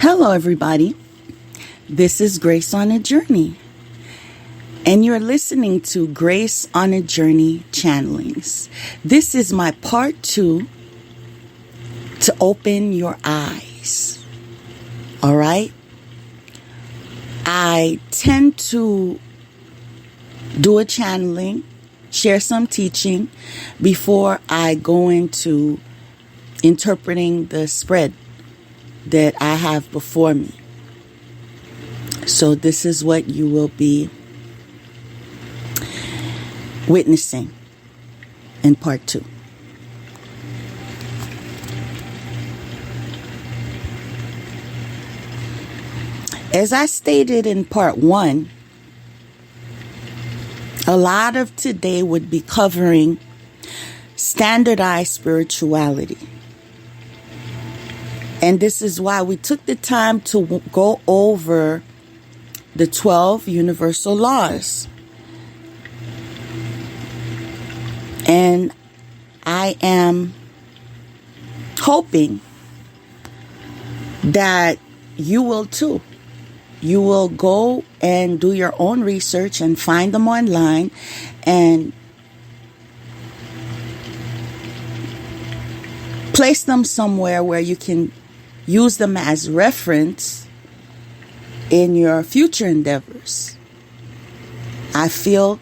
Hello, everybody. This is Grace on a Journey, and you're listening to Grace on a Journey Channelings. This is my part 2 to open your eyes. All right? I tend to do a channeling, share some teaching before I go into interpreting the spread that I have before me. So this is what you will be witnessing in part 2. As I stated in part 1, a lot of today would be covering standardized spirituality. And this is why we took the time to go over the 12 universal laws. And I am hoping that you will too. You will go and do your own research and find them online and place them somewhere where you can use them as reference in your future endeavors. I feel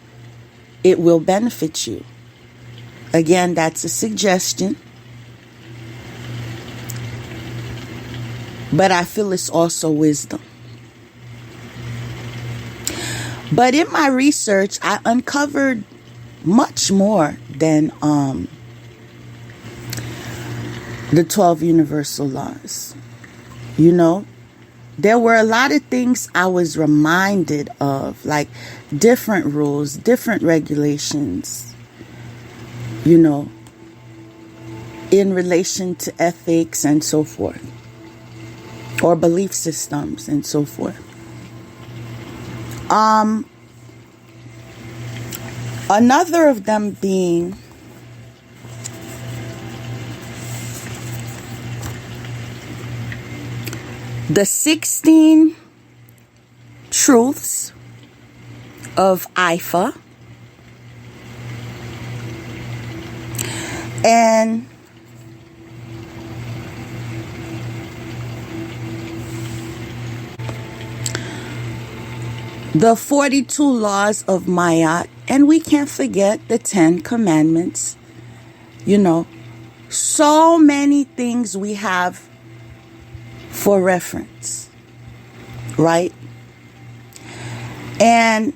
it will benefit you. Again, that's a suggestion. But I feel it's also wisdom. But in my research, I uncovered much more than the 12 universal laws. You know, there were a lot of things I was reminded of, like different rules, different regulations, you know, in relation to ethics and so forth, or belief systems and so forth. Another of them being the 16 truths of IFA and the 42 laws of Mayat, and we can't forget the 10 commandments. You know, so many things we have for reference, right? And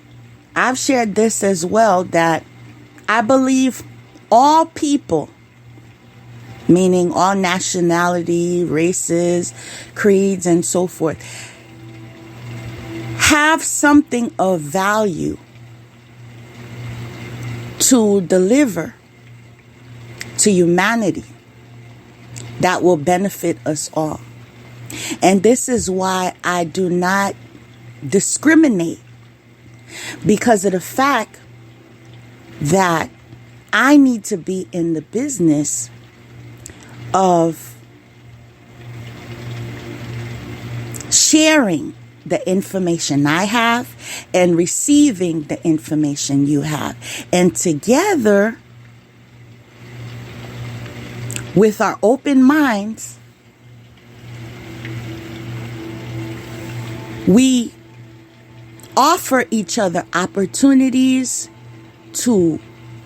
I've shared this as well, that I believe all people, meaning all nationality, races, creeds, and so forth, have something of value to deliver to humanity that will benefit us all. And this is why I do not discriminate, because of the fact that I need to be in the business of sharing the information I have and receiving the information you have. And together, with our open minds, we offer each other opportunities to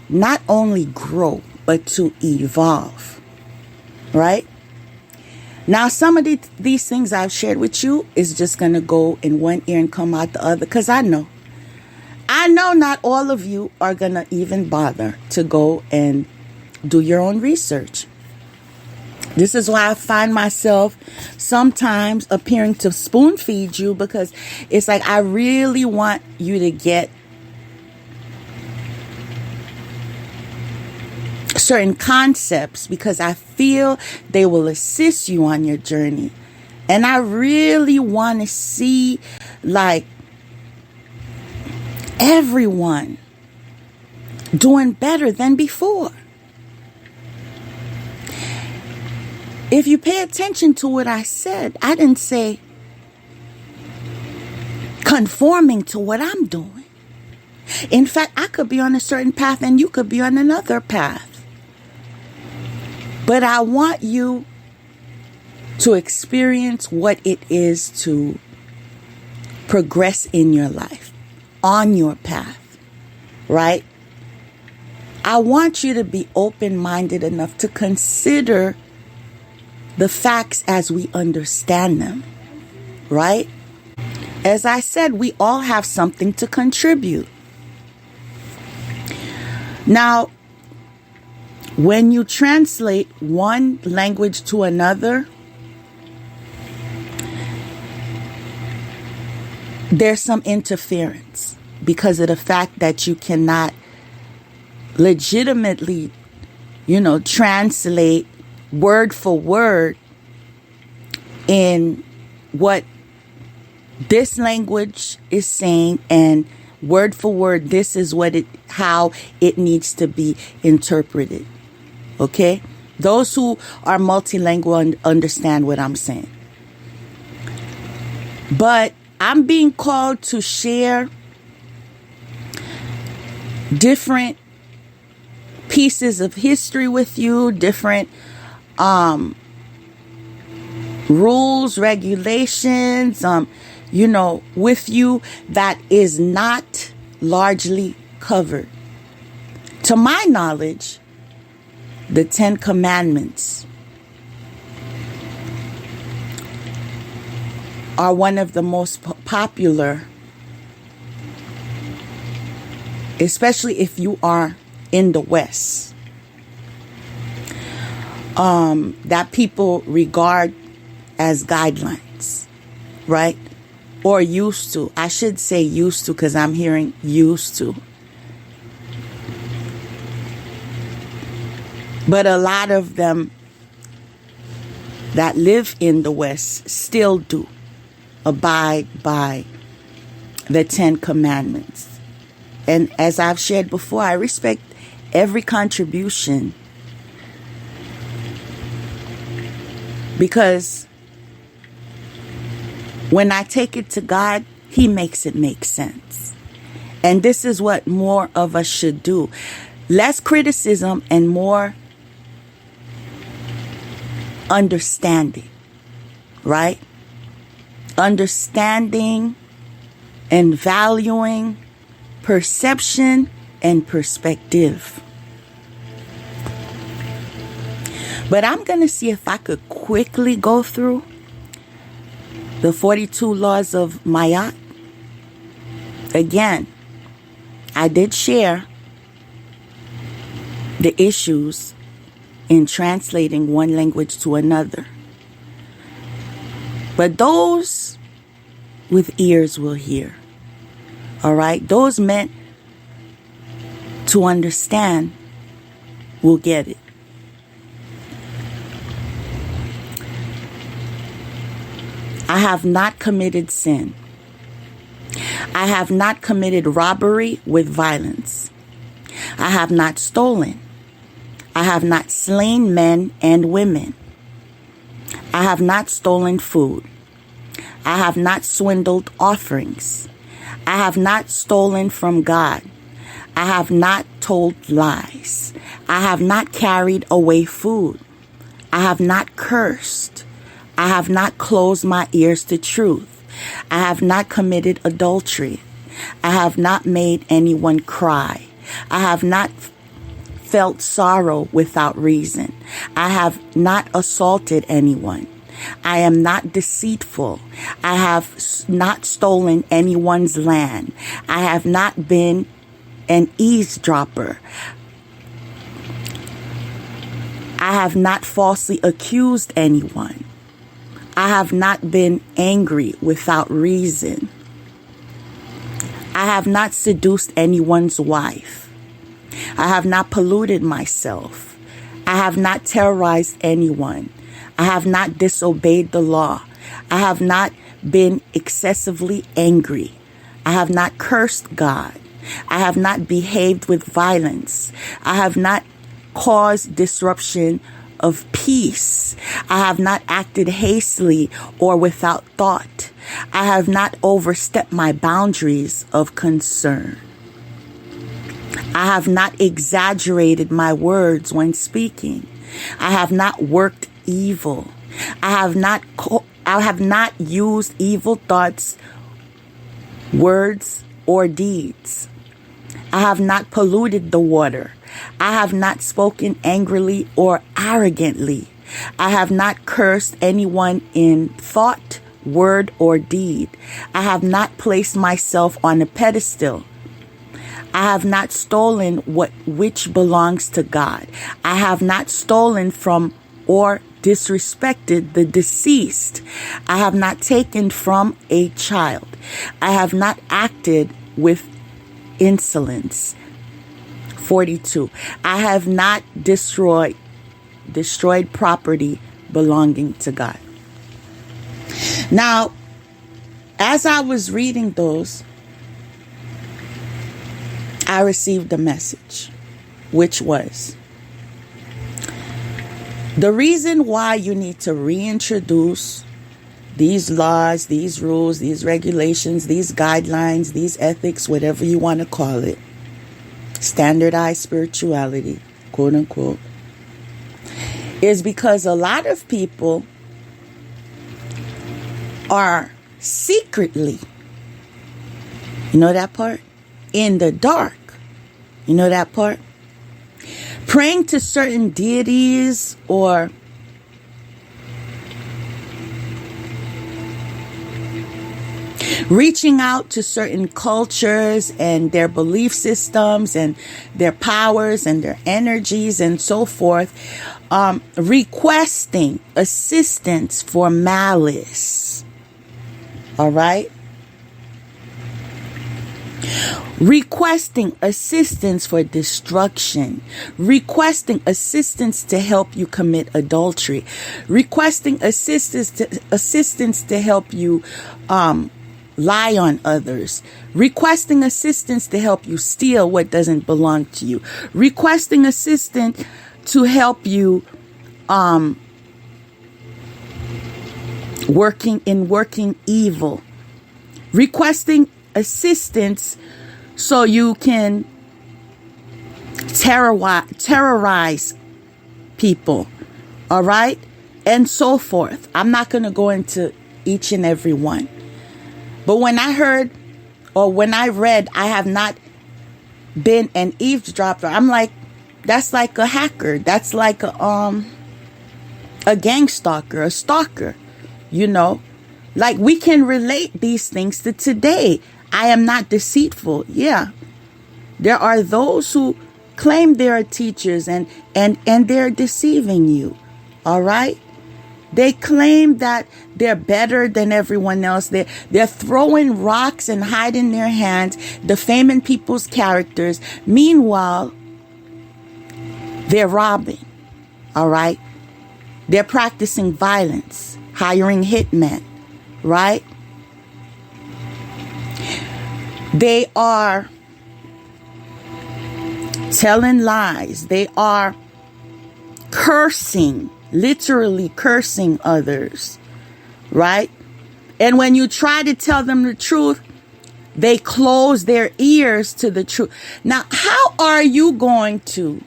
not only grow, but to evolve. Right? Now, some of these things I've shared with you is just going to go in one ear and come out the other, because I know not all of you are going to even bother to go and do your own research. This is why I find myself sometimes appearing to spoon feed you, because it's like I really want you to get certain concepts, because I feel they will assist you on your journey. And I really want to see, like, everyone doing better than before. If you pay attention to what I said, I didn't say conforming to what I'm doing. In fact, I could be on a certain path and you could be on another path. But I want you to experience what it is to progress in your life, on your path, right? I want you to be open-minded enough to consider the facts as we understand them, right? As I said, we all have something to contribute. Now, when you translate one language to another, there's some interference because of the fact that you cannot legitimately, translate word for word in what this language is saying, and word for word, this is how it needs to be interpreted. Okay? Those who are multilingual understand what I'm saying. But I'm being called to share different pieces of history with you, different rules, regulations, with you that is not largely covered. To my knowledge, the 10 Commandments are one of the most popular, especially if you are in the West, that people regard as guidelines, right? Or used to. I should say used to, because I'm hearing used to. But a lot of them that live in the West still do abide by the 10 Commandments. And as I've shared before, I respect every contribution, because when I take it to God, He makes it make sense. And this is what more of us should do. Less criticism and more understanding, right? Understanding and valuing perception and perspective. But I'm going to see if I could quickly go through the 42 laws of Mayat. Again, I did share the issues in translating one language to another. But those with ears will hear. All right? Those meant to understand will get it. I have not committed sin. I have not committed robbery with violence. I have not stolen. I have not slain men and women. I have not stolen food. I have not swindled offerings. I have not stolen from God. I have not told lies. I have not carried away food. I have not cursed. I have not closed my ears to truth. I have not committed adultery. I have not made anyone cry. I have not felt sorrow without reason. I have not assaulted anyone. I am not deceitful. I have not stolen anyone's land. I have not been an eavesdropper. I have not falsely accused anyone. I have not been angry without reason. I have not seduced anyone's wife. I have not polluted myself. I have not terrorized anyone. I have not disobeyed the law. I have not been excessively angry. I have not cursed God. I have not behaved with violence. I have not caused disruption of peace. I have not acted hastily or without thought. I have not overstepped my boundaries of concern. I have not exaggerated my words when speaking. I have not worked evil. I have not used evil thoughts, words, or deeds. I have not polluted the water. I have not spoken angrily or arrogantly. I have not cursed anyone in thought, word, or deed. I have not placed myself on a pedestal. I have not stolen which belongs to God. I have not stolen from or disrespected the deceased. I have not taken from a child. I have not acted with insolence. 42. I have not destroyed property belonging to God. Now, as I was reading those, I received a message, which was the reason why you need to reintroduce these laws, these rules, these regulations, these guidelines, these ethics, whatever you want to call it, standardized spirituality, quote unquote, is because a lot of people are secretly, you know that part? In the dark. You know that part? Praying to certain deities or reaching out to certain cultures and their belief systems and their powers and their energies and so forth, requesting assistance for malice. All right? Requesting assistance for destruction, requesting assistance to help you commit adultery, requesting assistance to help you lie on others, requesting assistance to help you steal what doesn't belong to you, requesting assistance to help you working evil, requesting assistance so you can terrorize people, all right, and so forth. I'm not going to go into each and every one. But when I heard or when I read, I have not been an eavesdropper, I'm like, that's like a hacker. That's like a gang stalker, a stalker, you know. Like we can relate these things to today. I am not deceitful. Yeah. There are those who claim they are teachers and they're deceiving you. All right. They claim that they're better than everyone else. They're throwing rocks and hiding their hands, defaming people's characters. Meanwhile, they're robbing. All right. They're practicing violence, hiring hitmen. Right? They are telling lies. They are cursing, literally cursing others. Right? And when you try to tell them the truth, they close their ears to the truth. Now, how are you going to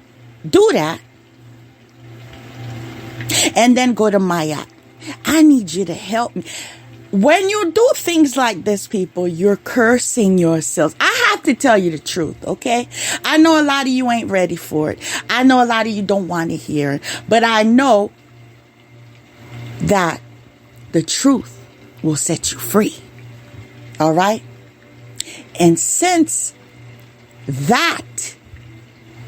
do that and then go to Maya? I need you to help me. When you do things like this, people, you're cursing yourselves. I have to tell you the truth, okay? I know a lot of you ain't ready for it. I know a lot of you don't want to hear it. But I know that the truth will set you free. All right? And since that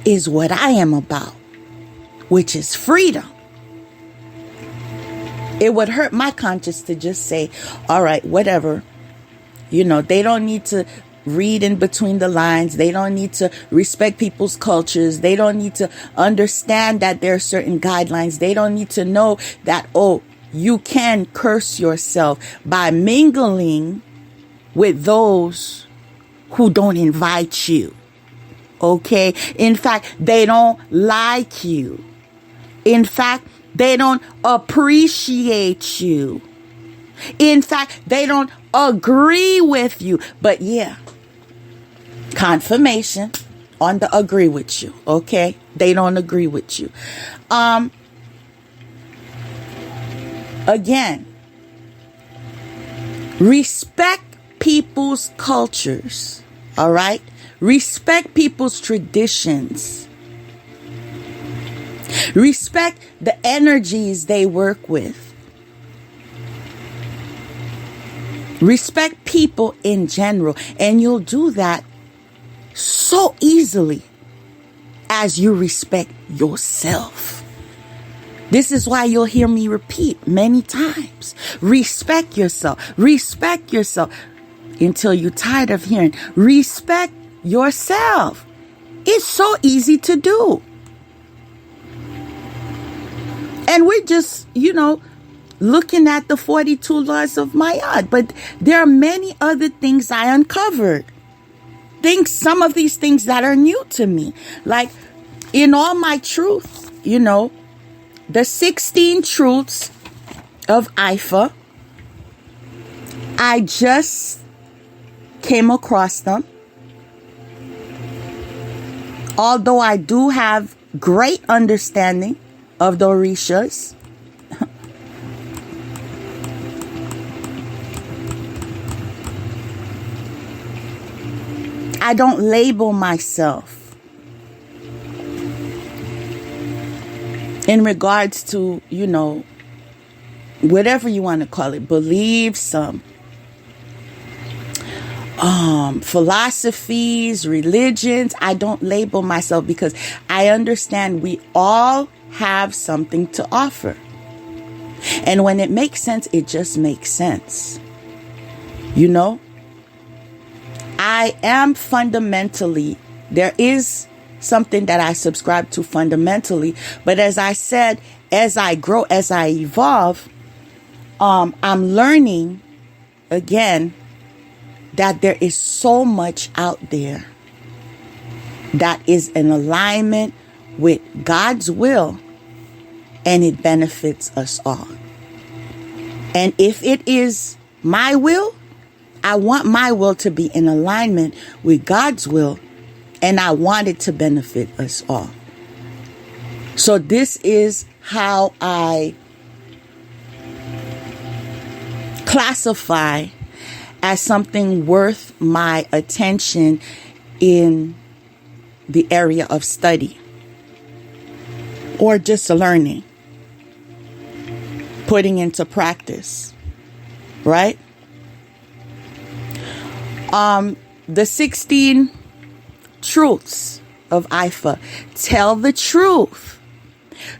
is what I am about, which is freedom, it would hurt my conscience to just say, all right, whatever. You know, they don't need to read in between the lines. They don't need to respect people's cultures. They don't need to understand that there are certain guidelines. They don't need to know that, oh, you can curse yourself by mingling with those who don't invite you. Okay? In fact, they don't like you. In fact, they don't appreciate you. In fact, they don't agree with you. But yeah, confirmation on the agree with you. Okay? They don't agree with you. Again, respect people's cultures. All right? Respect people's traditions. Respect the energies they work with. Respect people in general. And you'll do that so easily as you respect yourself. This is why you'll hear me repeat many times. Respect yourself. Respect yourself. Until you're tired of hearing, respect yourself. It's so easy to do. And we're just, looking at the 42 laws of Ma'at. But there are many other things I uncovered. Some of these things that are new to me. Like, in all my truth, the 16 truths of Ifa, I just came across them. Although I do have great understanding of the Orishas, I don't label myself in regards to, whatever you want to call it, beliefs, philosophies, religions. I don't label myself because I understand we all have something to offer. And when it makes sense, it just makes sense. I am fundamentally, there is something that I subscribe to fundamentally. But as I said, as I grow, as I evolve, I'm learning again that there is so much out there that is in alignment with God's will, and it benefits us all. And if it is my will, I want my will to be in alignment with God's will, and I want it to benefit us all. So this is how I classify as something worth my attention in the area of study or just learning, putting into practice, right? The 16 truths of Ifa. Tell the truth.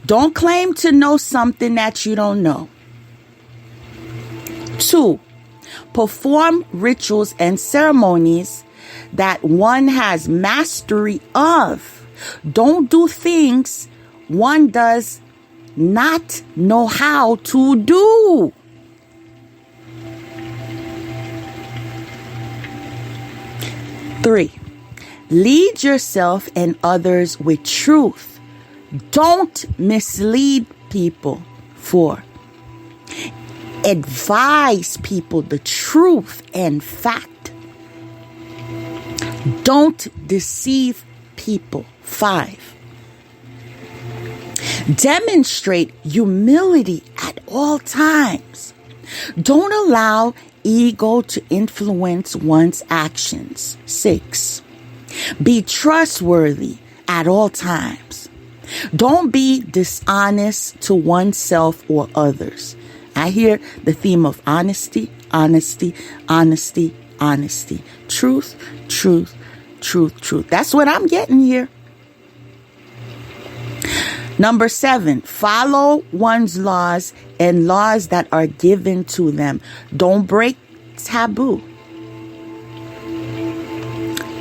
Don't claim to know something that you don't know. 2, perform rituals and ceremonies that one has mastery of. Don't do things one does not know how to do. 3, lead yourself and others with truth. Don't mislead people. 4, advise people the truth and fact. Don't deceive people. 5, demonstrate humility at all times. Don't allow ego to influence one's actions. 6, be trustworthy at all times. Don't be dishonest to oneself or others. I hear the theme of honesty, honesty, honesty, honesty. Truth, truth, truth, truth. That's what I'm getting here. Number 7, follow one's laws and laws that are given to them. Don't break taboo.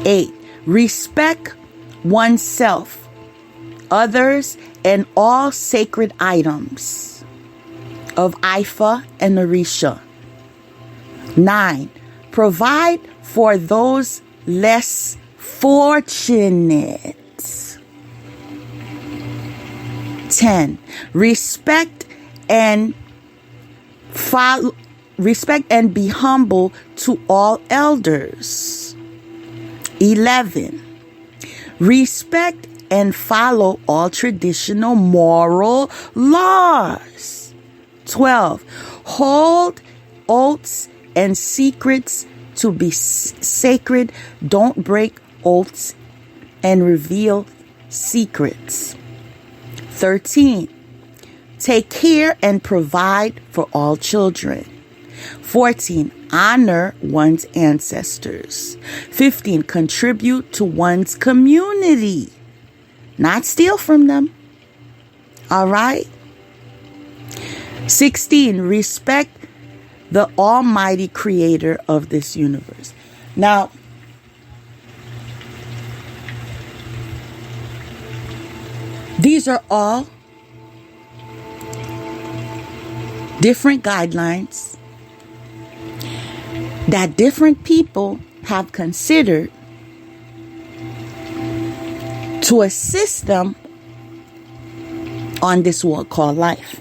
8, respect oneself, others, and all sacred items of Ifa and Orisha. 9, provide for those less fortunate. 10, respect and follow respect and be humble to all elders. 11. Respect and follow all traditional moral laws. 12. Hold oaths and secrets to be sacred. Don't break oaths and reveal secrets. 13. Take care and provide for all children. 14. Honor one's ancestors. 15. Contribute to one's community. Not steal from them. All right? 16. Respect the almighty creator of this universe. Now, these are all different guidelines that different people have considered to assist them on this walk called life.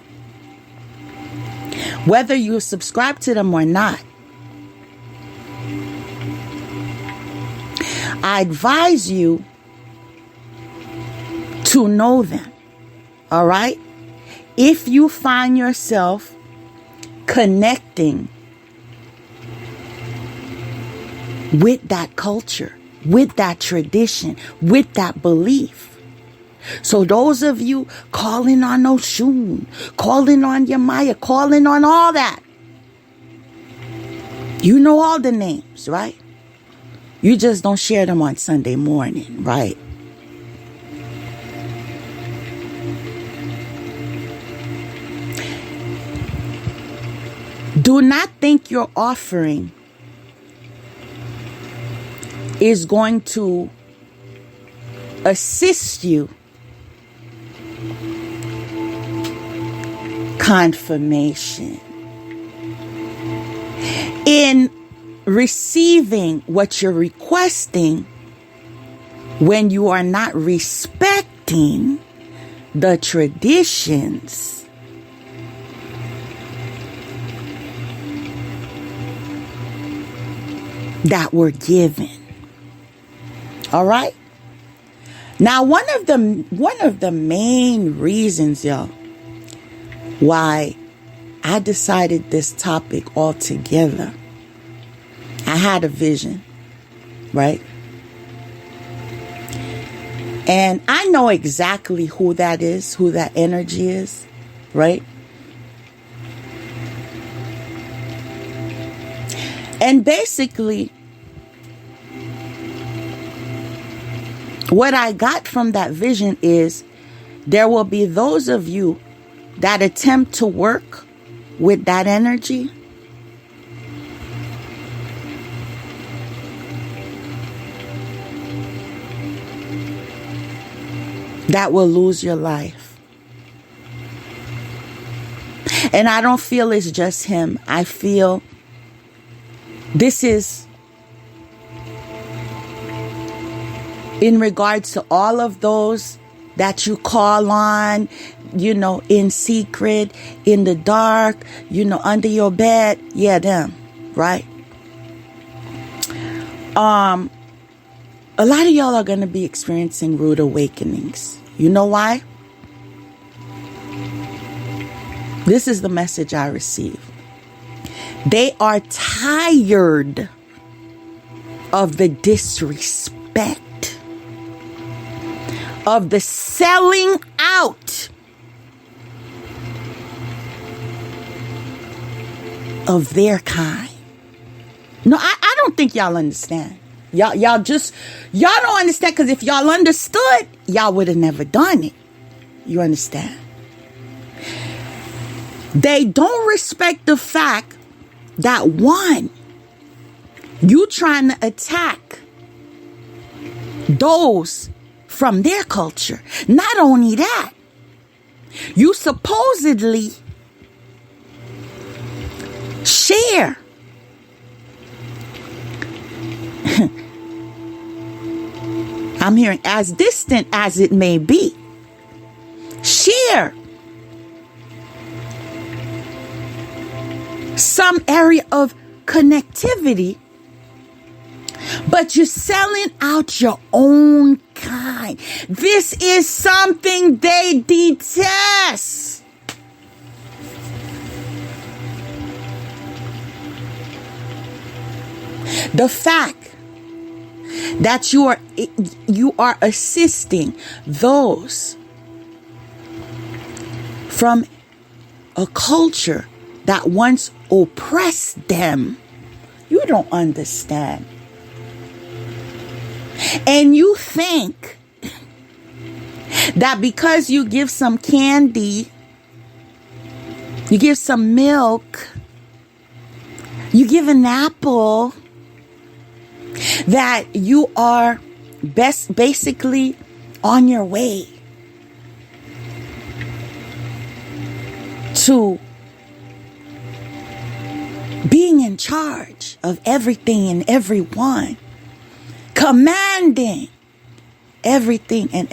Whether you subscribe to them or not, I advise you to know them. All right? If you find yourself connecting with that culture, with that tradition, with that belief. So those of you calling on Oshun, calling on Yamaya, calling on all that, you know all the names, right? You just don't share them on Sunday morning, right? Do not think your offering is going to assist you. Confirmation in receiving what you're requesting when you are not respecting the traditions that were given. All right? Now, one of the main reasons, y'all, why I decided this topic altogether, I had a vision, right? And I know exactly who that is, who that energy is, right? And basically, what I got from that vision is there will be those of you that attempt to work with that energy that will lose your life. And I don't feel it's just him. I feel this is in regards to all of those that you call on, you know, in secret, in the dark, you know, under your bed. Yeah, them, right? A lot of y'all are going to be experiencing rude awakenings. You know why? This is the message I received. They are tired of the disrespect, of the selling out of their kind. No, I don't think y'all understand. Y'all don't understand, because if y'all understood, y'all would have never done it. You understand? They don't respect the fact that, one, you trying to attack those from their culture. Not only that, you supposedly share I'm hearing, as distant as it may be, share some area of connectivity, but you're selling out your own kind. This is something they detest. The fact that you are assisting those from a culture that once oppressed them, you don't understand. And you think that because you give some candy, you give some milk, you give an apple, that you are basically on your way to being in charge of everything and everyone, commanding everything and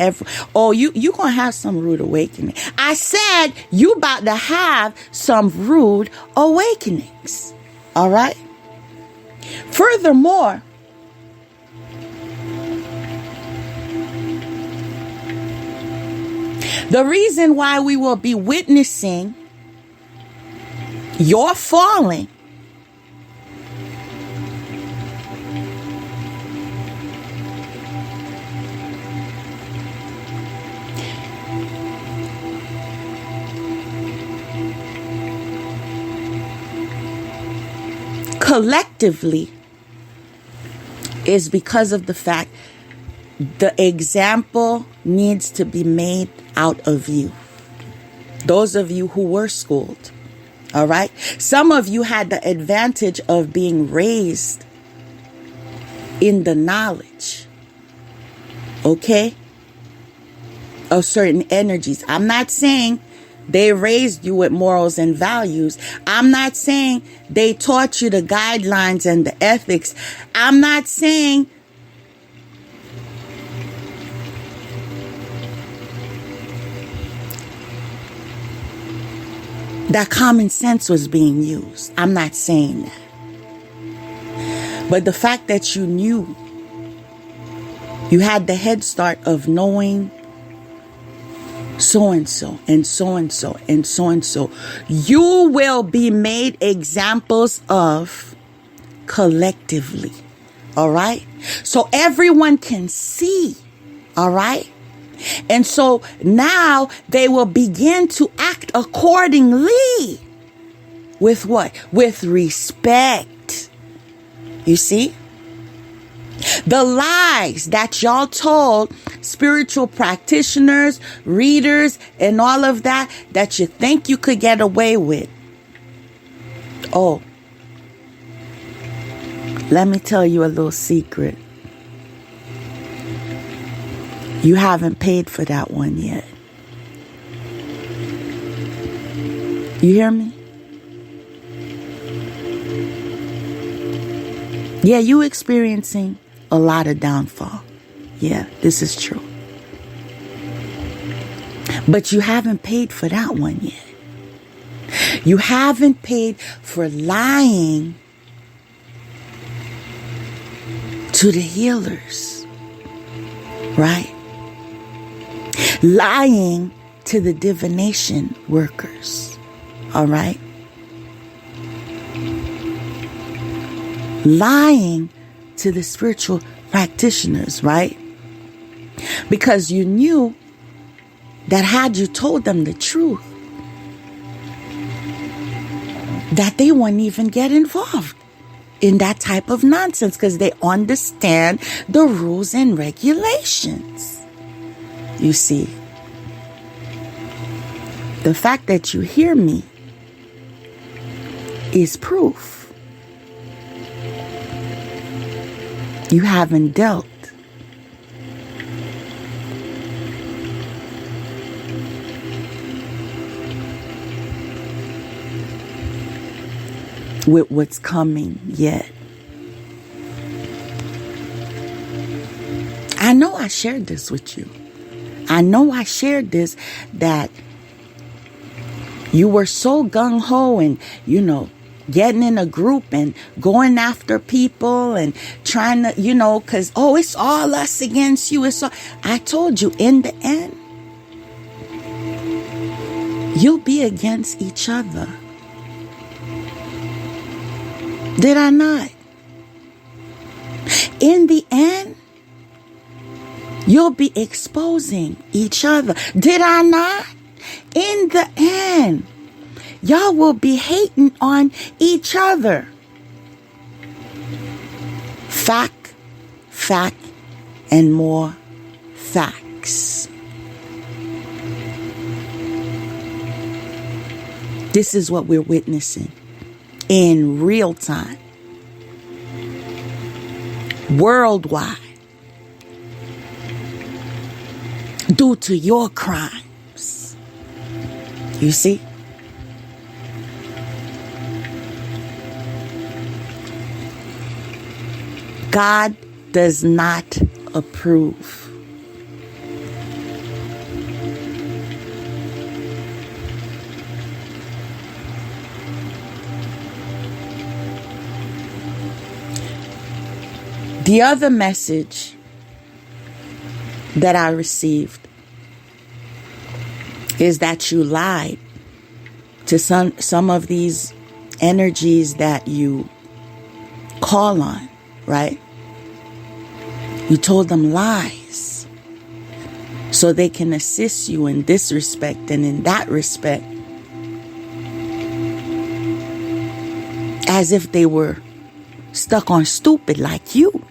oh, you gonna have some rude awakening. I said you about to have some rude awakenings. All right. Furthermore, the reason why we will be witnessing your falling collectively is because of the fact the example needs to be made out of you. Those of you who were schooled. All right. Some of you had the advantage of being raised in the knowledge. Okay. Of certain energies. I'm not saying they raised you with morals and values. I'm not saying they taught you the guidelines and the ethics. I'm not saying that common sense was being used. I'm not saying that. But the fact that you knew, you had the head start of knowing so-and-so and so-and-so and so-and-so, you will be made examples of collectively. All right? So everyone can see. All right? And so now they will begin to act accordingly. With what? With respect. You see? The lies that y'all told spiritual practitioners, readers, and all of that you think you could get away with. Oh, let me tell you a little secret. You haven't paid for that one yet. You hear me? Yeah, you experiencing a lot of downfall. Yeah, this is true. But you haven't paid for that one yet. You haven't paid for lying to the healers. Right? Lying to the divination workers. All right? Lying to the spiritual practitioners, right? Because you knew that had you told them the truth, that they wouldn't even get involved in that type of nonsense because they understand the rules and regulations. You see, the fact that you hear me is proof. You haven't dealt with what's coming yet. I know I shared this with you. I know I shared this, that you were so gung-ho and, getting in a group and going after people and trying to, because, it's all us against you. I told you, in the end, you'll be against each other. Did I not? In the end, you'll be exposing each other. Did I not? In the end, y'all will be hating on each other. Fact, and more facts. This is what we're witnessing in real time, worldwide, due to your crimes. You see? God does not approve. The other message that I received is that you lied to some of these energies that you call on, right? You told them lies so they can assist you in this respect and in that respect, as if they were stuck on stupid like you,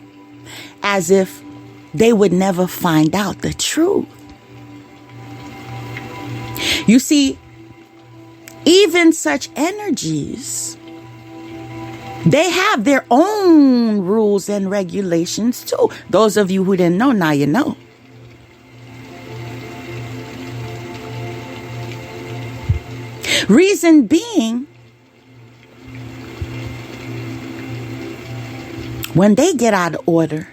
as if they would never find out the truth. You see, even such energies, they have their own rules and regulations too. Those of you who didn't know, now you know. Reason being, when they get out of order,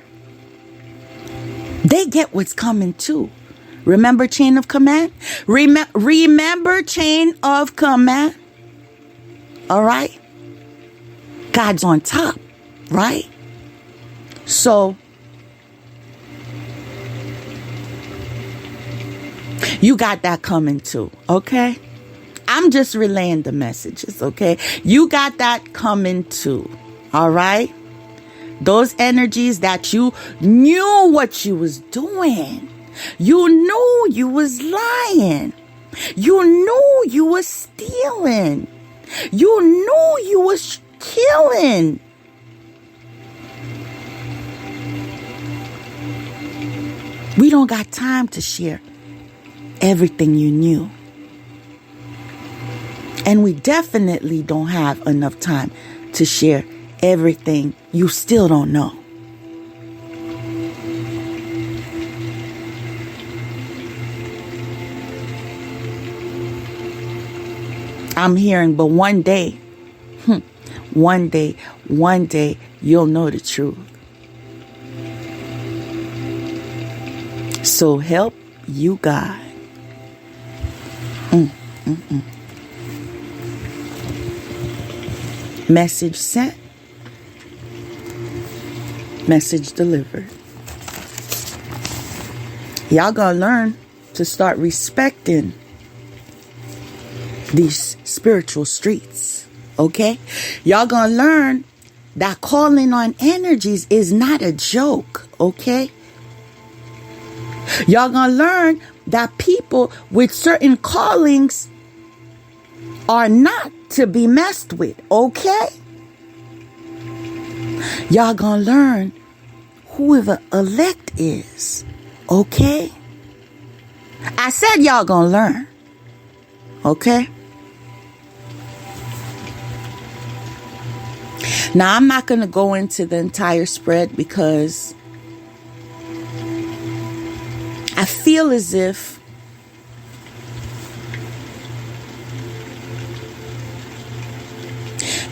they get what's coming too. Remember chain of command? Remember chain of command? All right? God's on top, right? So, you got that coming too, okay? I'm just relaying the messages, okay? You got that coming too, all right? Those energies that you knew what you was doing. You knew you was lying. You knew you was stealing. You knew you was killing. We don't got time to share everything you knew. And we definitely don't have enough time to share everything you still don't know. I'm hearing, but one day, one day, you'll know the truth. So help you God. Message sent. Message delivered. Y'all gonna learn to start respecting these spiritual streets, okay? Y'all gonna learn that calling on energies is not a joke, okay? Y'all gonna learn that people with certain callings are not to be messed with, okay? Y'all gonna learn who the elect is, okay? I said y'all gonna learn, okay? Now, I'm not gonna go into the entire spread because I feel as if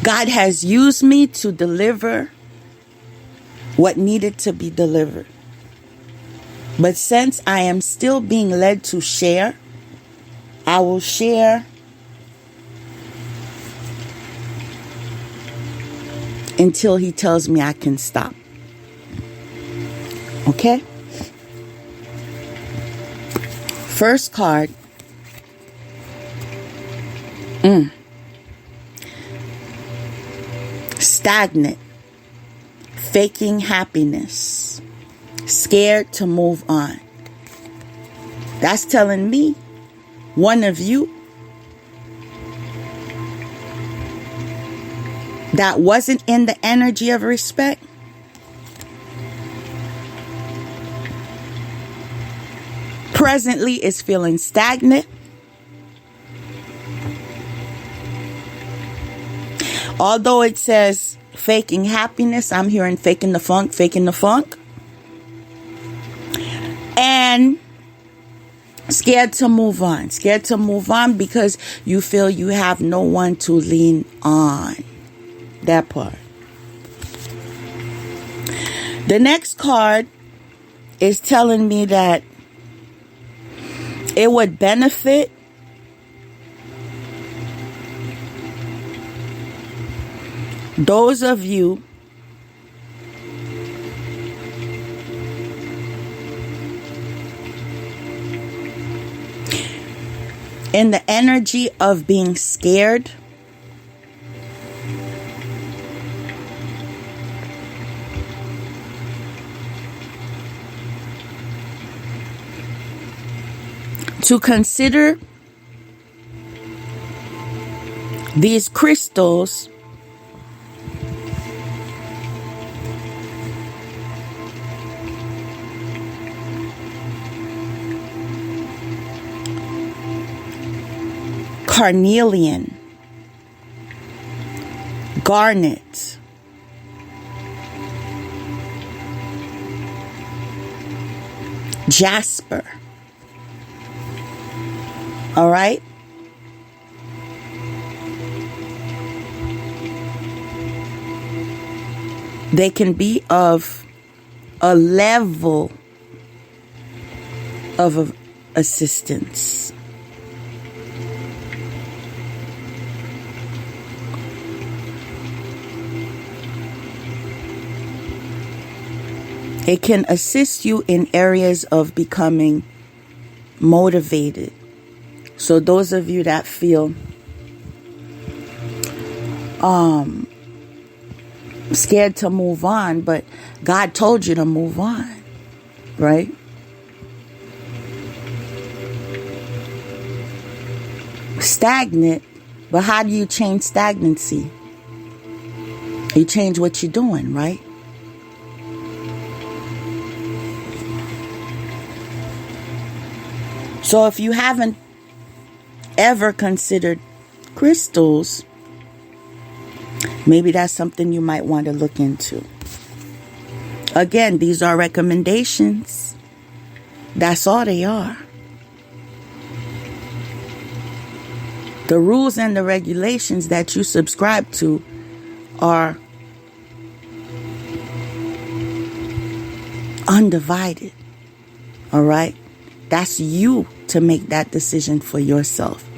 God has used me to deliver what needed to be delivered. But since I am still being led to share, I will share until he tells me I can stop. Okay? First card. Stagnant. Faking happiness. Scared to move on. That's telling me one of you that wasn't in the energy of respect presently is feeling stagnant. Although it says faking happiness, I'm hearing faking the funk, faking the funk. And scared to move on. Scared to move on because you feel you have no one to lean on. That part. The next card is telling me that it would benefit those of you in the energy of being scared to consider these crystals carnelian, garnet, jasper. All right? They can be of a level of assistance. It can assist you in areas of becoming motivated. So those of you that feel scared to move on, but God told you to move on, right? Stagnant, but how do you change stagnancy? You change what you're doing, right? So if you haven't ever considered crystals, maybe that's something you might want to look into. Again, these are recommendations. That's all they are. The rules and the regulations that you subscribe to are undivided. All right? That's you to make that decision for yourself.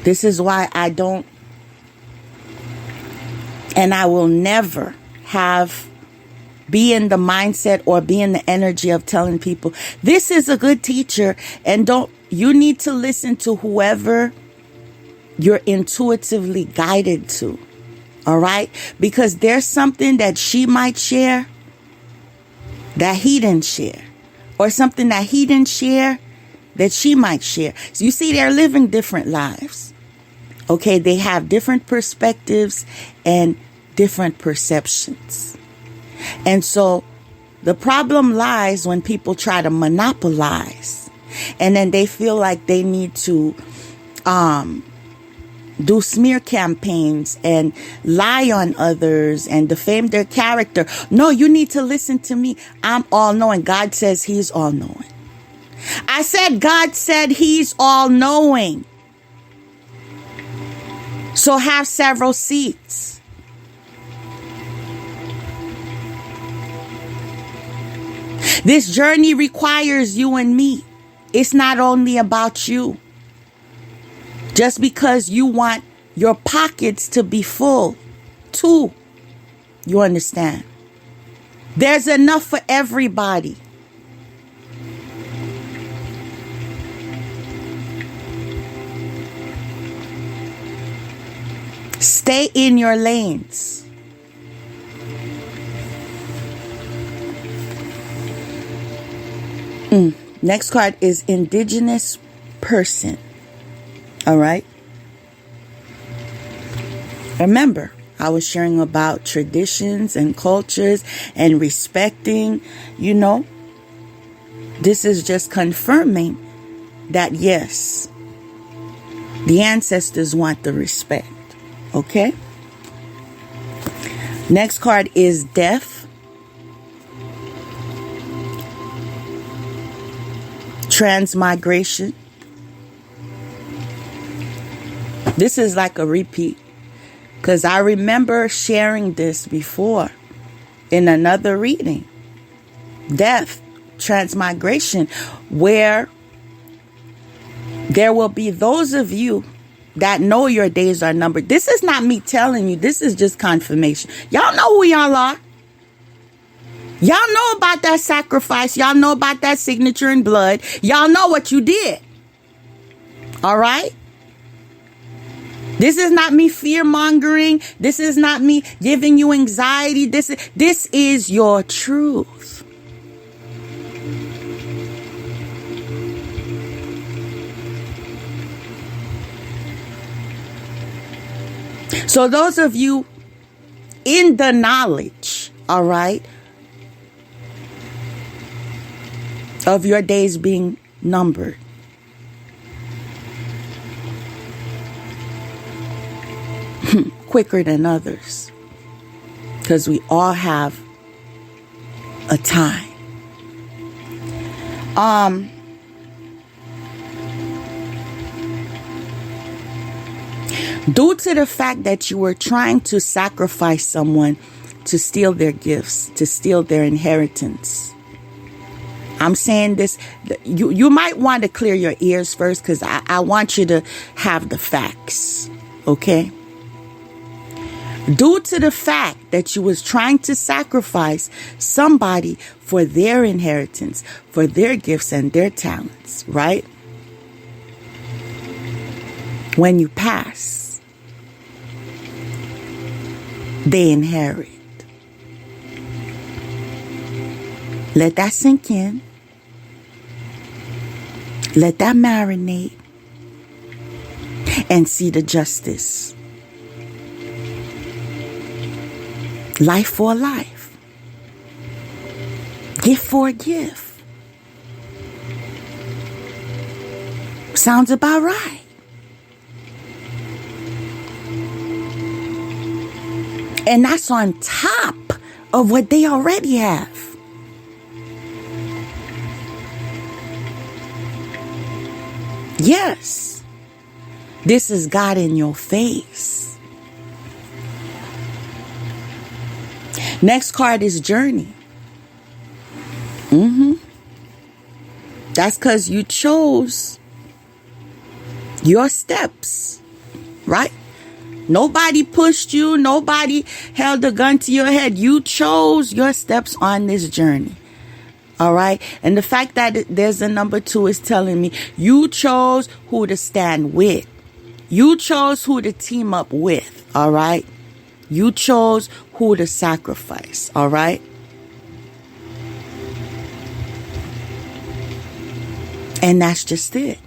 This is why I don't, and I will never be in the mindset or be in the energy of telling people, this is a good teacher, and you need to listen to whoever you're intuitively guided to. All right? Because there's something that she might share that he didn't share, or something that he didn't share that she might share. So you see, they're living different lives. Okay, they have different perspectives and different perceptions. And so the problem lies when people try to monopolize, and then they feel like they need to do smear campaigns and lie on others and defame their character. No, you need to listen to me. I'm all-knowing. God says he's all-knowing. I said God said he's all-knowing. So have several seats. This journey requires you and me. It's not only about you. Just because you want your pockets to be full too. You understand? There's enough for everybody. Stay in your lanes. Next card is indigenous person. All right. Remember, I was sharing about traditions and cultures and respecting, this is just confirming that, yes, the ancestors want the respect. Okay. Next card is death. Transmigration. This is like a repeat, because I remember sharing this before in another reading. Death, transmigration, where there will be those of you that know your days are numbered. This is not me telling you. This is just confirmation. Y'all know who y'all are. Y'all know about that sacrifice. Y'all know about that signature in blood. Y'all know what you did. All right? This is not me fear mongering. This is not me giving you anxiety. This is your truth. So those of you in the knowledge, all right, of your days being numbered, quicker than others, because we all have a time. Due to the fact that you were trying to sacrifice someone to steal their gifts, to steal their inheritance, I'm saying this, you might want to clear your ears first, because I want you to have the facts, okay? Due to the fact that you was trying to sacrifice somebody for their inheritance, for their gifts and their talents, right? When you pass, they inherit. Let that sink in. Let that marinate. And see the justice. Life for life. Gift for a gift. Sounds about right. And that's on top of what they already have. Yes. This is God in your face. Next card is journey. That's because you chose your steps, right? Nobody pushed you. Nobody held a gun to your head. You chose your steps on this journey. All right. And the fact that there's a number 2 is telling me you chose who to stand with. You chose who to team up with. All right. You chose who to sacrifice. All right. And that's just it.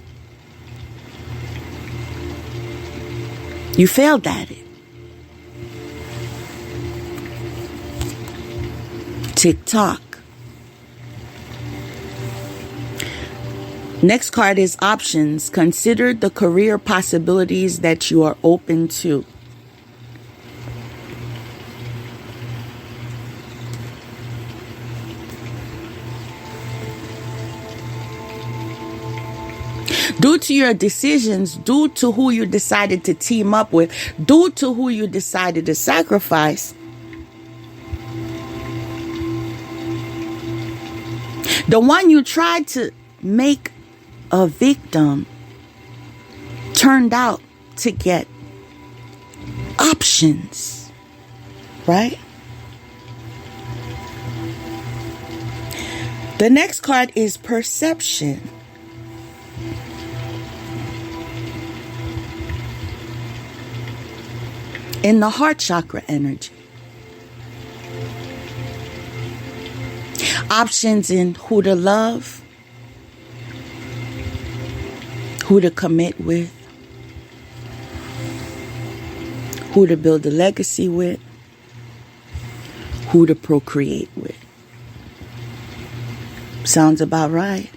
You failed at it. Tick-tock. Next card is options. Consider the career possibilities that you are open to. Due to your decisions, due to who you decided to team up with, due to who you decided to sacrifice, the one you tried to make a victim turned out to get actions, right? The next card is perception. In the heart chakra energy. Options in who to love, who to commit with, who to build a legacy with, who to procreate with. Sounds about right.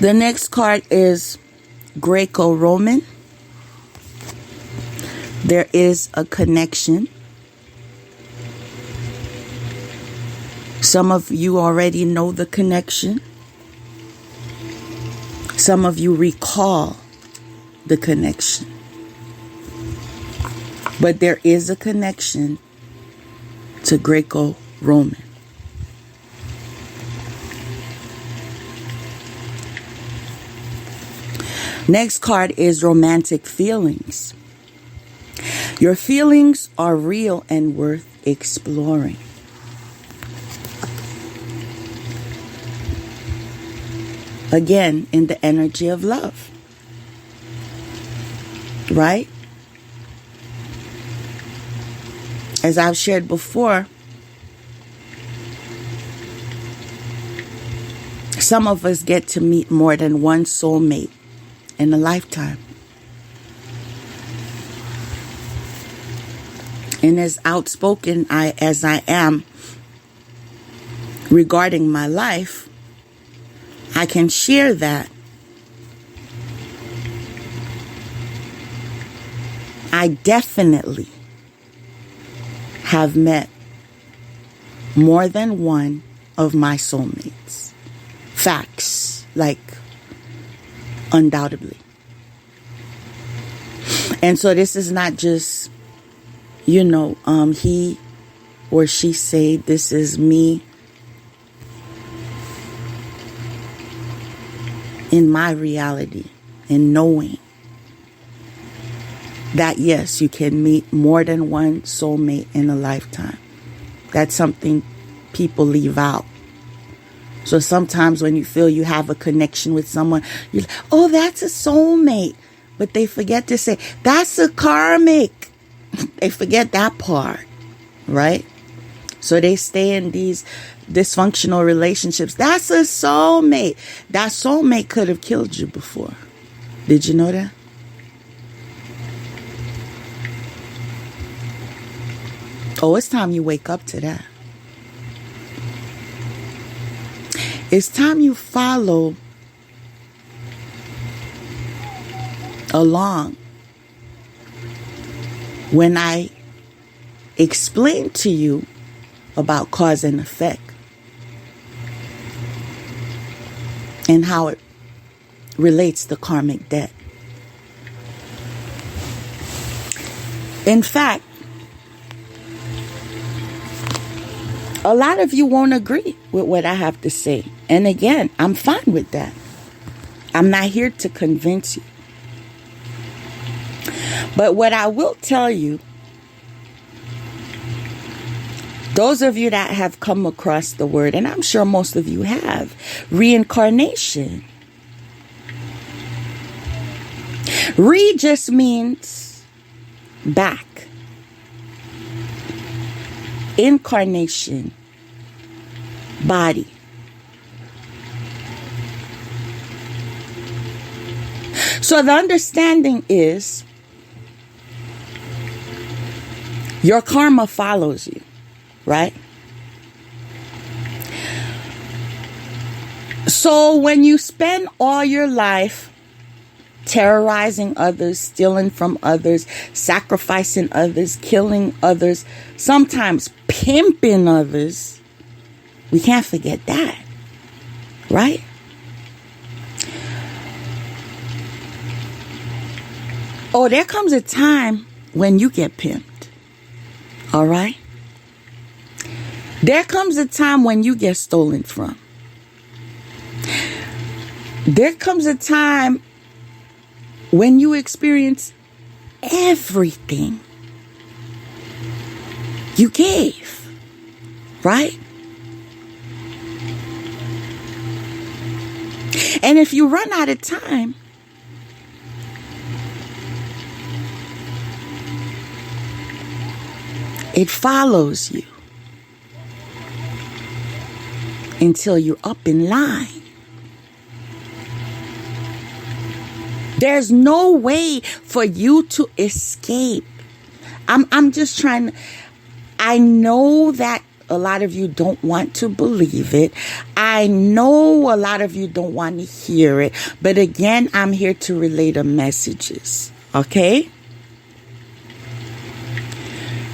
The next card is Greco-Roman. There is a connection. Some of you already know the connection. Some of you recall the connection. But there is a connection to Greco-Roman. Next card is romantic feelings. Your feelings are real and worth exploring. Again, in the energy of love. Right? As I've shared before, some of us get to meet more than one soulmate in a lifetime. And as outspoken as I am regarding my life, I can share that I definitely have met more than one of my soulmates. Facts, like undoubtedly. And so this is not just, he or she say, this is me in my reality and knowing that, yes, you can meet more than one soulmate in a lifetime. That's something people leave out. So sometimes when you feel you have a connection with someone, you're like, oh, that's a soulmate. But they forget to say, that's a karmic. They forget that part, right? So they stay in these dysfunctional relationships. That's a soulmate. That soulmate could have killed you before. Did you know that? Oh, it's time you wake up to that. It's time you follow along when I explain to you about cause and effect and how it relates to karmic debt. In fact, a lot of you won't agree with what I have to say. And again, I'm fine with that. I'm not here to convince you. But what I will tell you, those of you that have come across the word, and I'm sure most of you have, reincarnation. Re just means back. Incarnation, body. So the understanding is your karma follows you, right? So when you spend all your life terrorizing others, stealing from others, sacrificing others, killing others, sometimes pimping others, we can't forget that, right? Oh, there comes a time when you get pimped, all right? There comes a time when you get stolen from. there comes a time when you experience everything you gave, right? And if you run out of time, it follows you until you're up in line. There's no way for you to escape. I'm just trying to, I know that a lot of you don't want to believe it. I know a lot of you don't want to hear it. But again, I'm here to relay the messages. Okay?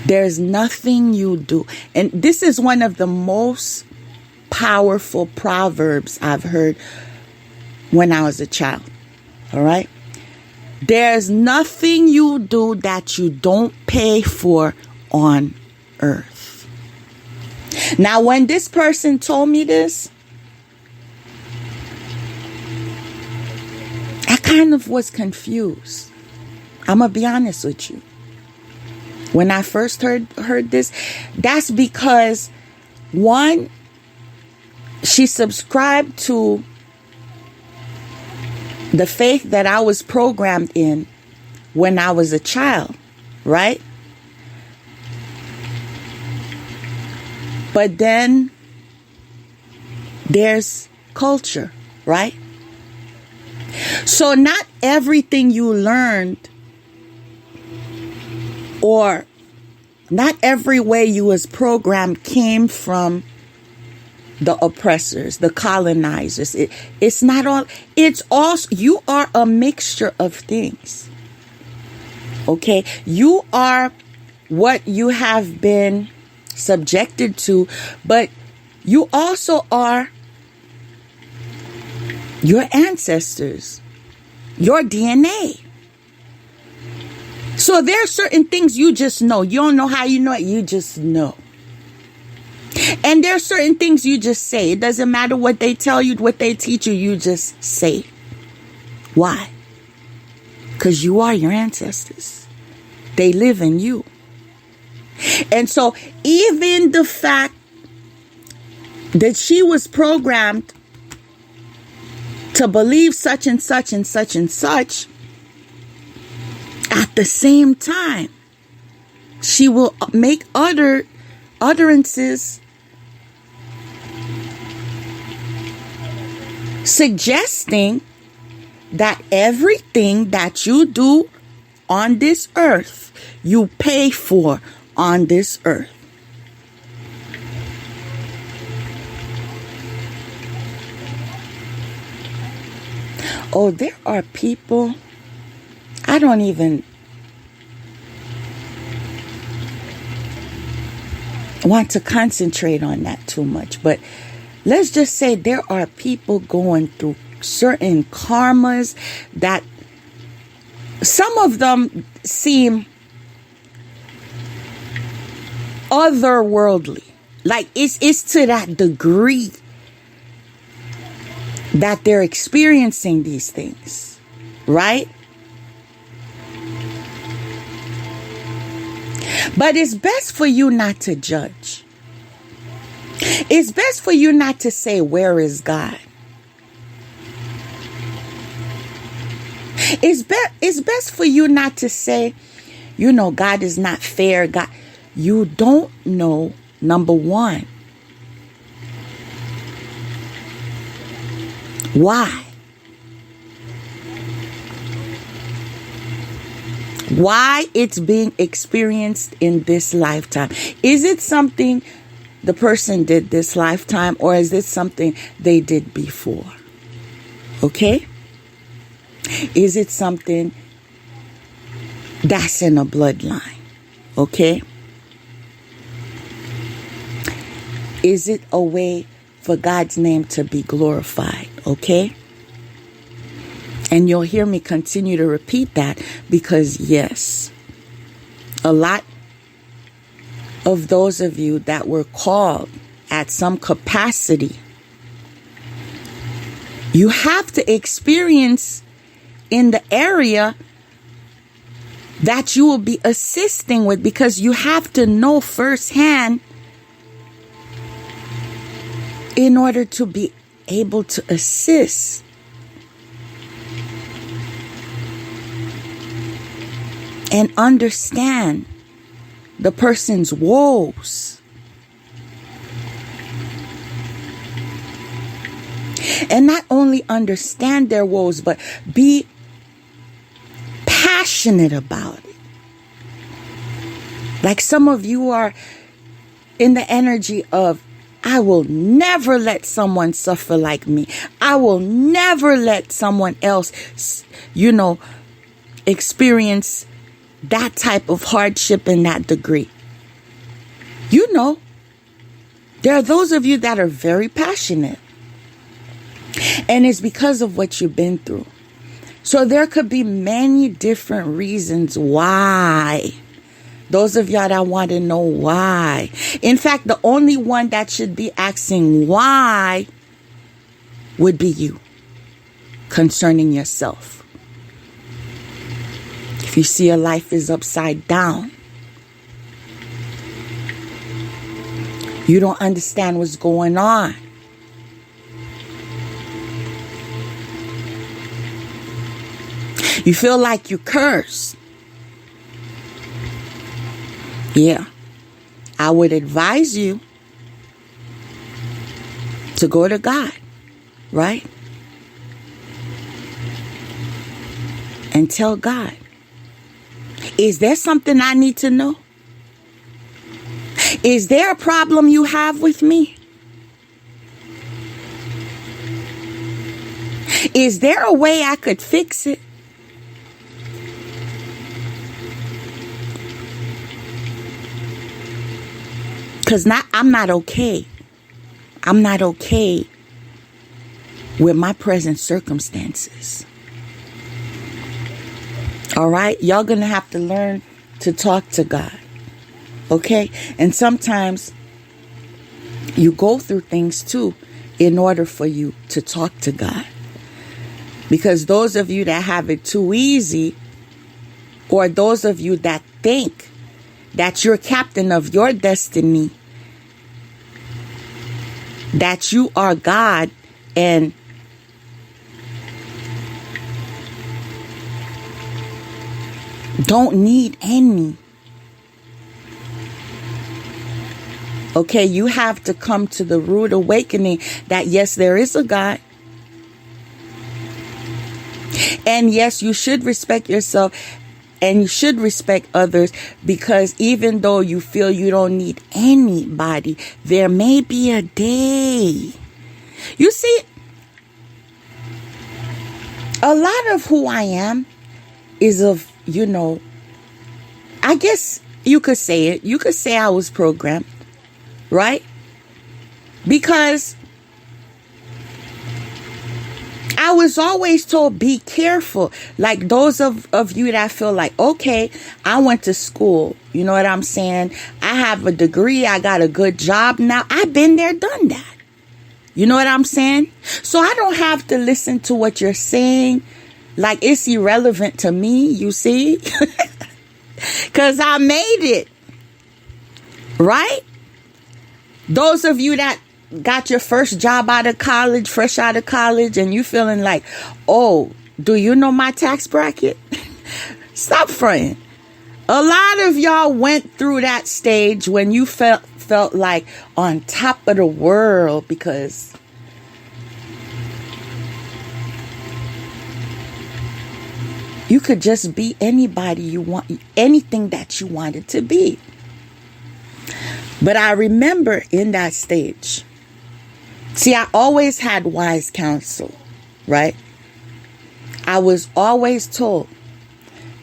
There's nothing you do. And this is one of the most powerful proverbs I've heard when I was a child. All right? There's nothing you do that you don't pay for on earth. Now, when this person told me this, I kind of was confused. I'm going to be honest with you. When I first heard this, that's because, one, she subscribed to the faith that I was programmed in when I was a child, right? But then there's culture, right? So not everything you learned or not every way you was programmed came from the oppressors, the colonizers. It's not all. It's also, you are a mixture of things. Okay? You are what you have been subjected to, but you also are your ancestors, your DNA. So there are certain things you just know. You don't know how you know it. You just know. And there are certain things you just say. It doesn't matter what they tell you, what they teach you. You just say. Why? Because you are your ancestors. They live in you. And so even the fact that she was programmed to believe such and such and such and such, at the same time, she will make utterances suggesting that everything that you do on this earth, you pay for on this earth. Oh, there are people, I don't even want to concentrate on that too much, but let's just say there are people going through certain karmas that some of them seem otherworldly. Like it's to that degree that they're experiencing these things, right? But it's best for you not to judge. It's best for you not to say, where is God? It's best for you not to say, you know, God is not fair. God, you don't know, number one, why? Why it's being experienced in this lifetime. Is it something the person did this lifetime, or is it something they did before? Okay? Is it something that's in a bloodline? Okay? Is it a way for God's name to be glorified? Okay? And you'll hear me continue to repeat that because, yes, a lot of those of you that were called at some capacity You have to experience in the area that you will be assisting with, because you have to know firsthand in order to be able to assist. And understand the person's woes. And not only understand their woes, but be passionate about it. Like some of you are in the energy of, I will never let someone suffer like me. I will never let someone else, experience that type of hardship in that degree. There are those of you that are very passionate. And it's because of what you've been through. So there could be many different reasons why. Those of y'all that want to know why. In fact, the only one that should be asking why would be you, concerning yourself. If you see your life is upside down, you don't understand what's going on. You feel like you cursed. Yeah. I would advise you to go to God, right? And tell God, is there something I need to know? Is there a problem you have with me? Is there a way I could fix it? Because I'm not okay. I'm not okay with my present circumstances. All right? Y'all going to have to learn to talk to God. Okay? And sometimes you go through things too in order for you to talk to God. Because those of you that have it too easy, or those of you that think that you're captain of your destiny, that you are God and don't need any. Okay, you have to come to the rude awakening that yes, there is a God. And yes, you should respect yourself and you should respect others, because even though you feel you don't need anybody, there may be a day. You see, a lot of who I am is of, I guess you could say it. You could say I was programmed, right? Because I was always told, be careful. Like those of you that feel like, okay, I went to school. You know what I'm saying? I have a degree. I got a good job now. I've been there, done that. You know what I'm saying? So I don't have to listen to what you're saying. Like it's irrelevant to me, you see? Because I made it. Right? Those of you that got your first job out of college, fresh out of college, and you feeling like, oh, do you know my tax bracket? Stop fronting. A lot of y'all went through that stage when you felt like on top of the world, because you could just be anybody you want, anything that you wanted to be. But I remember in that stage, see, I always had wise counsel, right? I was always told,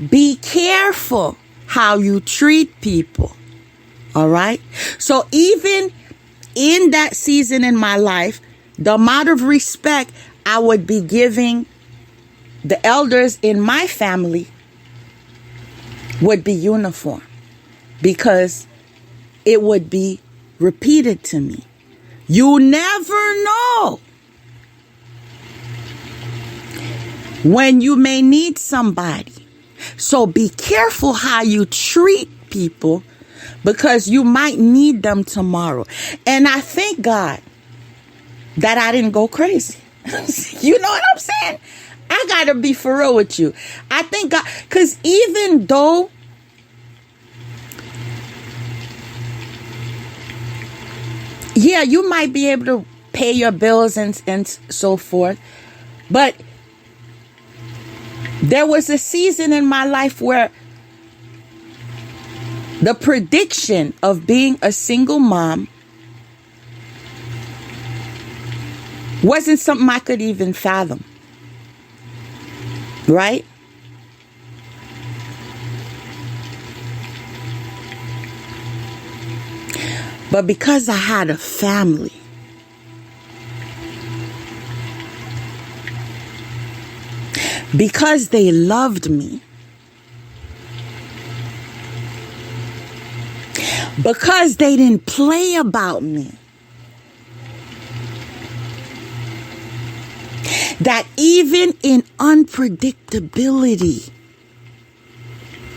be careful how you treat people, all right? So even in that season in my life, the amount of respect I would be giving the elders in my family would be uniform, because it would be repeated to me. You never know when you may need somebody. So be careful how you treat people, because you might need them tomorrow. And I thank God that I didn't go crazy. You know what I'm saying? I gotta be for real with you. I thank God, because even though you might be able to pay your bills and so forth, but there was a season in my life where the prediction of being a single mom wasn't something I could even fathom. Right? But because I had a family, because they loved me, because they didn't play about me, that even in unpredictability,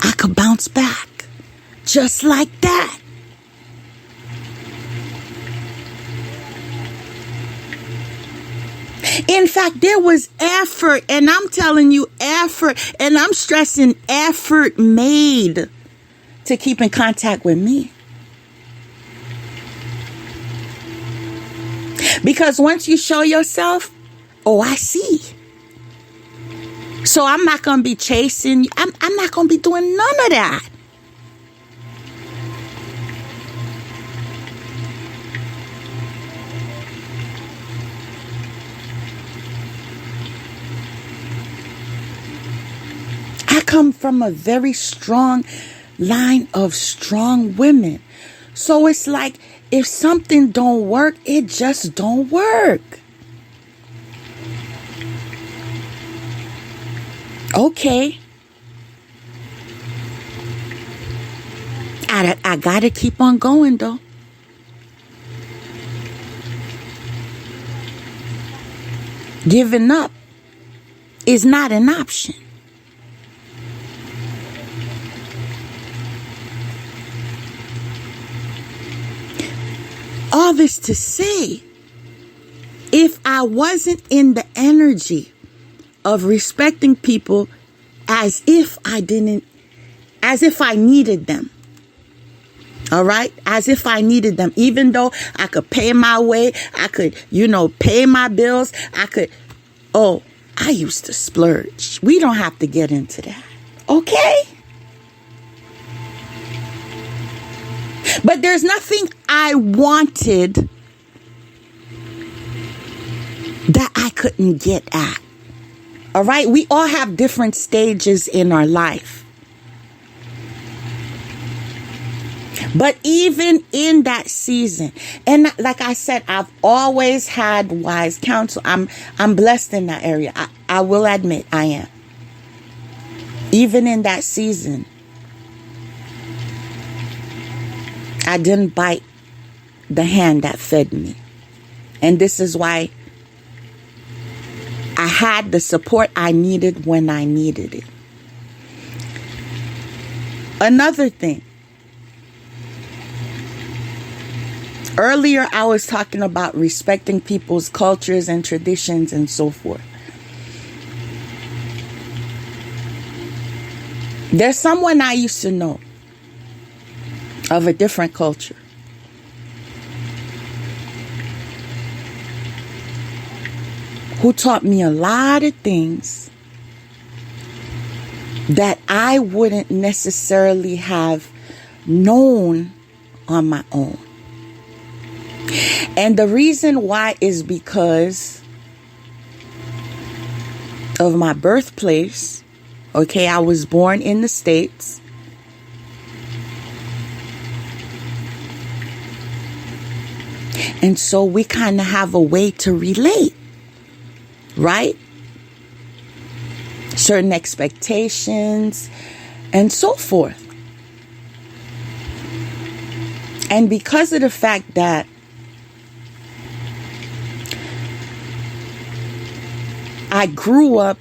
I could bounce back just like that. In fact, there was effort, and I'm telling you, effort, and I'm stressing effort made to keep in contact with me. Because once you show yourself, oh, I see. So I'm not going to be chasing you. I'm not going to be doing none of that. I come from a very strong line of strong women. So it's like, if something don't work, it just don't work. Okay. I gotta keep on going though. Giving up is not an option. All this to say, if I wasn't in the energy of respecting people as if I needed them. All right? As if I needed them. Even though I could pay my way, I could, pay my bills. I used to splurge. We don't have to get into that. Okay? But there's nothing I wanted that I couldn't get at. All right? We all have different stages in our life. But even in that season, and like I said, I've always had wise counsel. I'm blessed in that area. I will admit I am. Even in that season, I didn't bite the hand that fed me. And this is why I had the support I needed when I needed it. Another thing. Earlier, I was talking about respecting people's cultures and traditions and so forth. There's someone I used to know of a different culture. Who taught me a lot of things that I wouldn't necessarily have known on my own. And the reason why is because of my birthplace. Okay, I was born in the States. And so we kind of have a way to relate, right? Certain expectations and so forth. And because of the fact that I grew up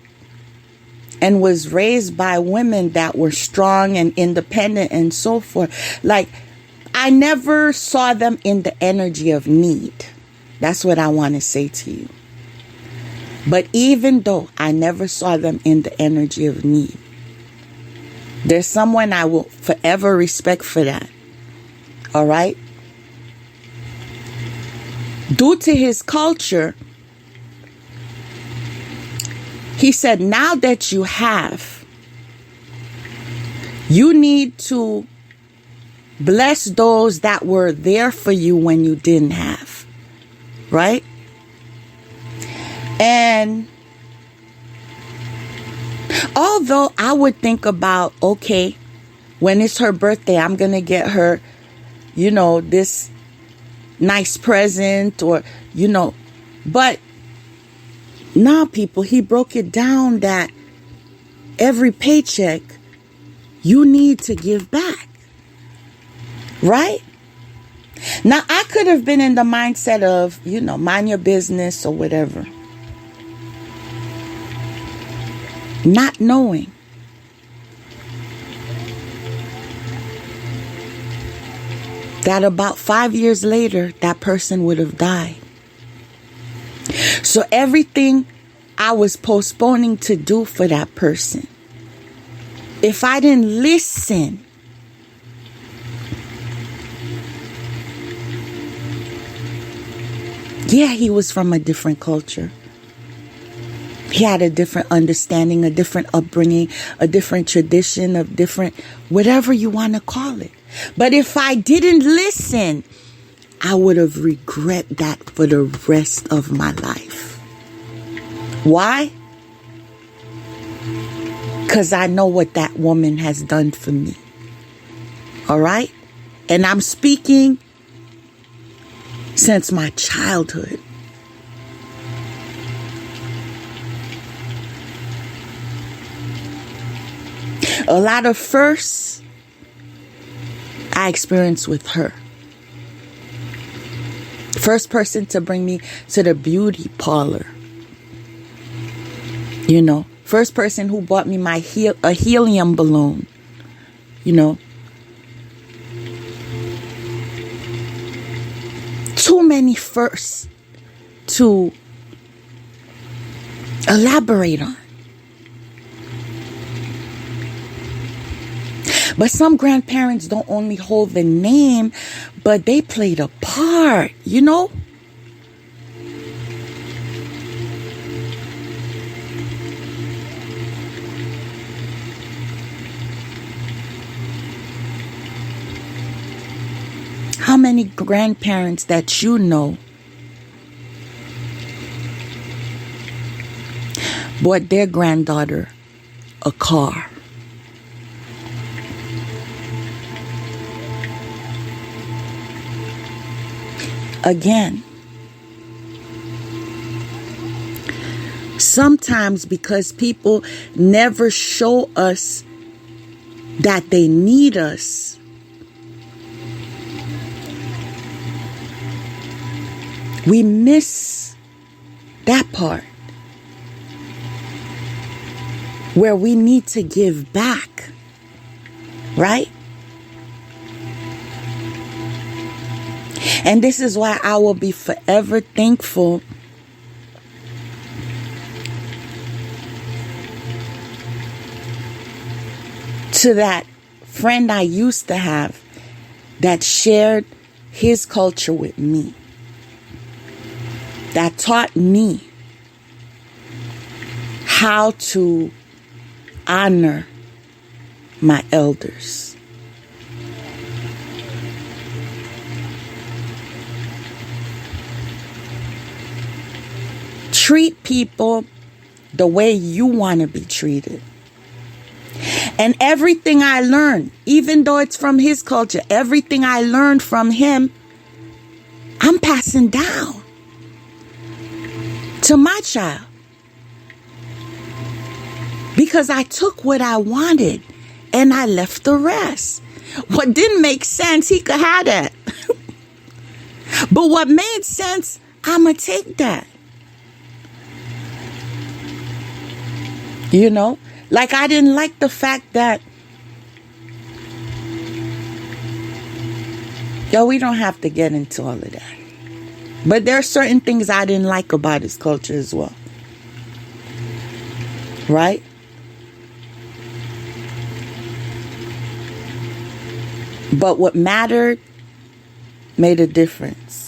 and was raised by women that were strong and independent and so forth. Like, I never saw them in the energy of need. That's what I want to say to you. But even though I never saw them in the energy of need, there's someone I will forever respect for that. All right? Due to his culture, he said, now that you have, you need to bless those that were there for you when you didn't have. Right? And although I would think about, okay, when it's her birthday, I'm going to get her, this nice present or, but now people, he broke it down that every paycheck you need to give back. Right? Now, I could have been in the mindset of, mind your business or whatever. Not knowing that about 5 years later, that person would have died. So everything I was postponing to do for that person, if I didn't listen, yeah, he was from a different culture. He had a different understanding, a different upbringing, a different tradition, a different, whatever you want to call it. But if I didn't listen, I would have regret that for the rest of my life. Why? Because I know what that woman has done for me. All right? And I'm speaking since my childhood. A lot of firsts I experienced with her. First person to bring me to the beauty parlor. First person who bought me a helium balloon. Too many firsts to elaborate on. But some grandparents don't only hold the name, but they played a part, How many grandparents that you know bought their granddaughter a car? Again, sometimes because people never show us that they need us, we miss that part where we need to give back, right? And this is why I will be forever thankful to that friend I used to have that shared his culture with me, that taught me how to honor my elders. Treat people the way you want to be treated. And everything I learned, even though it's from his culture, everything I learned from him, I'm passing down to my child. Because I took what I wanted and I left the rest. What didn't make sense, he could have that. But what made sense, I'm going to take that. You know, like I didn't like the fact that, yo, we don't have to get into all of that. But there are certain things I didn't like about his culture as well. Right? But what mattered made a difference.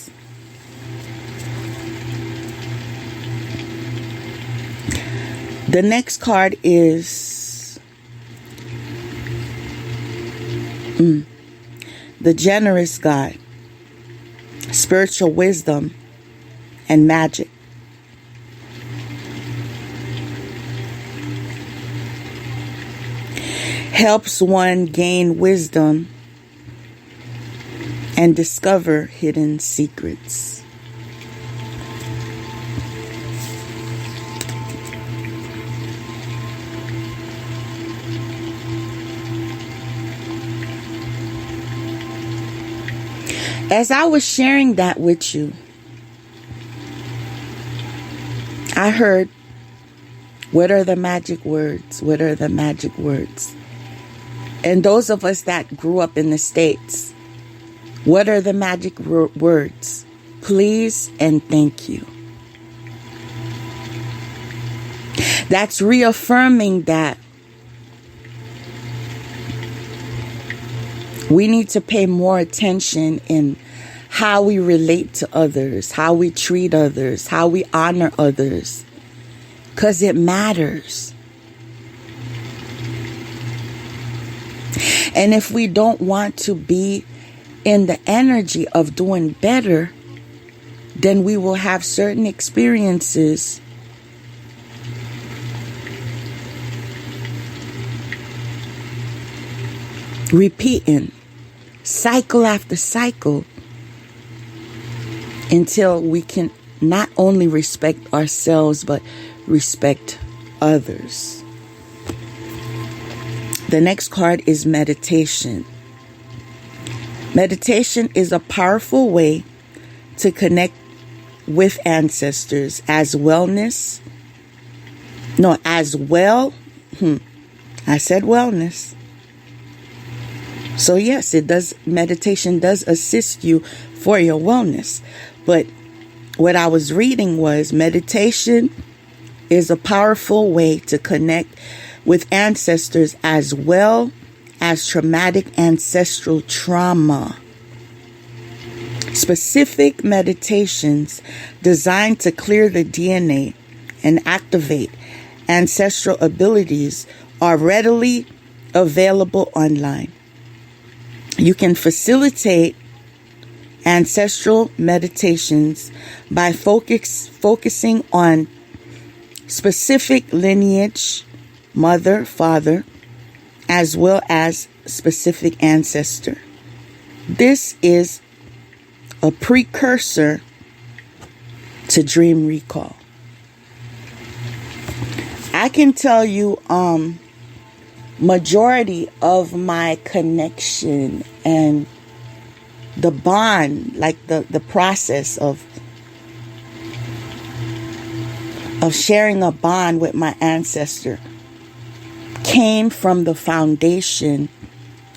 The next card is the generous God, spiritual wisdom, and magic. Helps one gain wisdom and discover hidden secrets. As I was sharing that with you, I heard, what are the magic words? What are the magic words? And those of us that grew up in the States, what are the magic words? Please and thank you. That's reaffirming that we need to pay more attention in how we relate to others, how we treat others, how we honor others, because it matters. And if we don't want to be in the energy of doing better, then we will have certain experiences repeating, cycle after cycle, until we can not only respect ourselves, but respect others. The next card is meditation. Meditation is a powerful way to connect with ancestors as wellness. No, as well. I said wellness. So yes, it does. Meditation does assist you for your wellness. But what I was reading was meditation is a powerful way to connect with ancestors as well as traumatic ancestral trauma. Specific meditations designed to clear the DNA and activate ancestral abilities are readily available online. You can facilitate ancestral meditations by focusing on specific lineage, mother, father, as well as specific ancestor. This is a precursor to dream recall. I can tell you, majority of my connection and the bond, like the process of sharing a bond with my ancestor, came from the foundation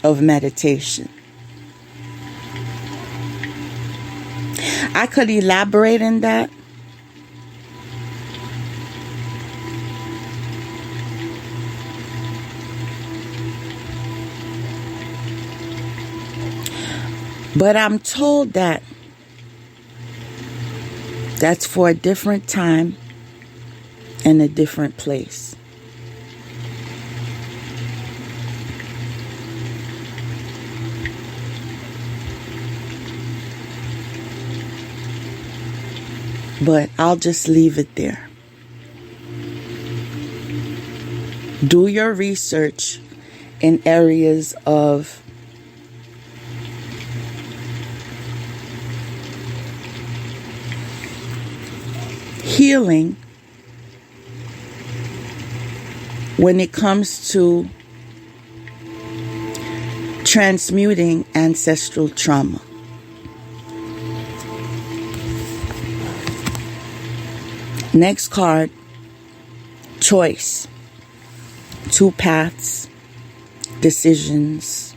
of meditation. I could elaborate on that. But I'm told that that's for a different time and a different place. But I'll just leave it there. Do your research in areas of healing when it comes to transmuting ancestral trauma. Next card, choice. two paths, decisions,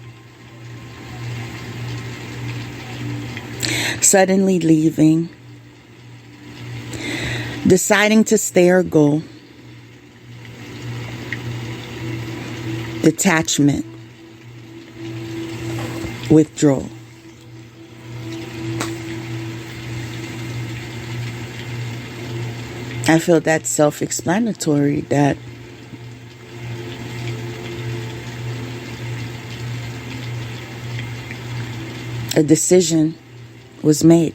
suddenly leaving, deciding to stay or go, detachment, withdrawal. I feel that's self-explanatory, that a decision was made.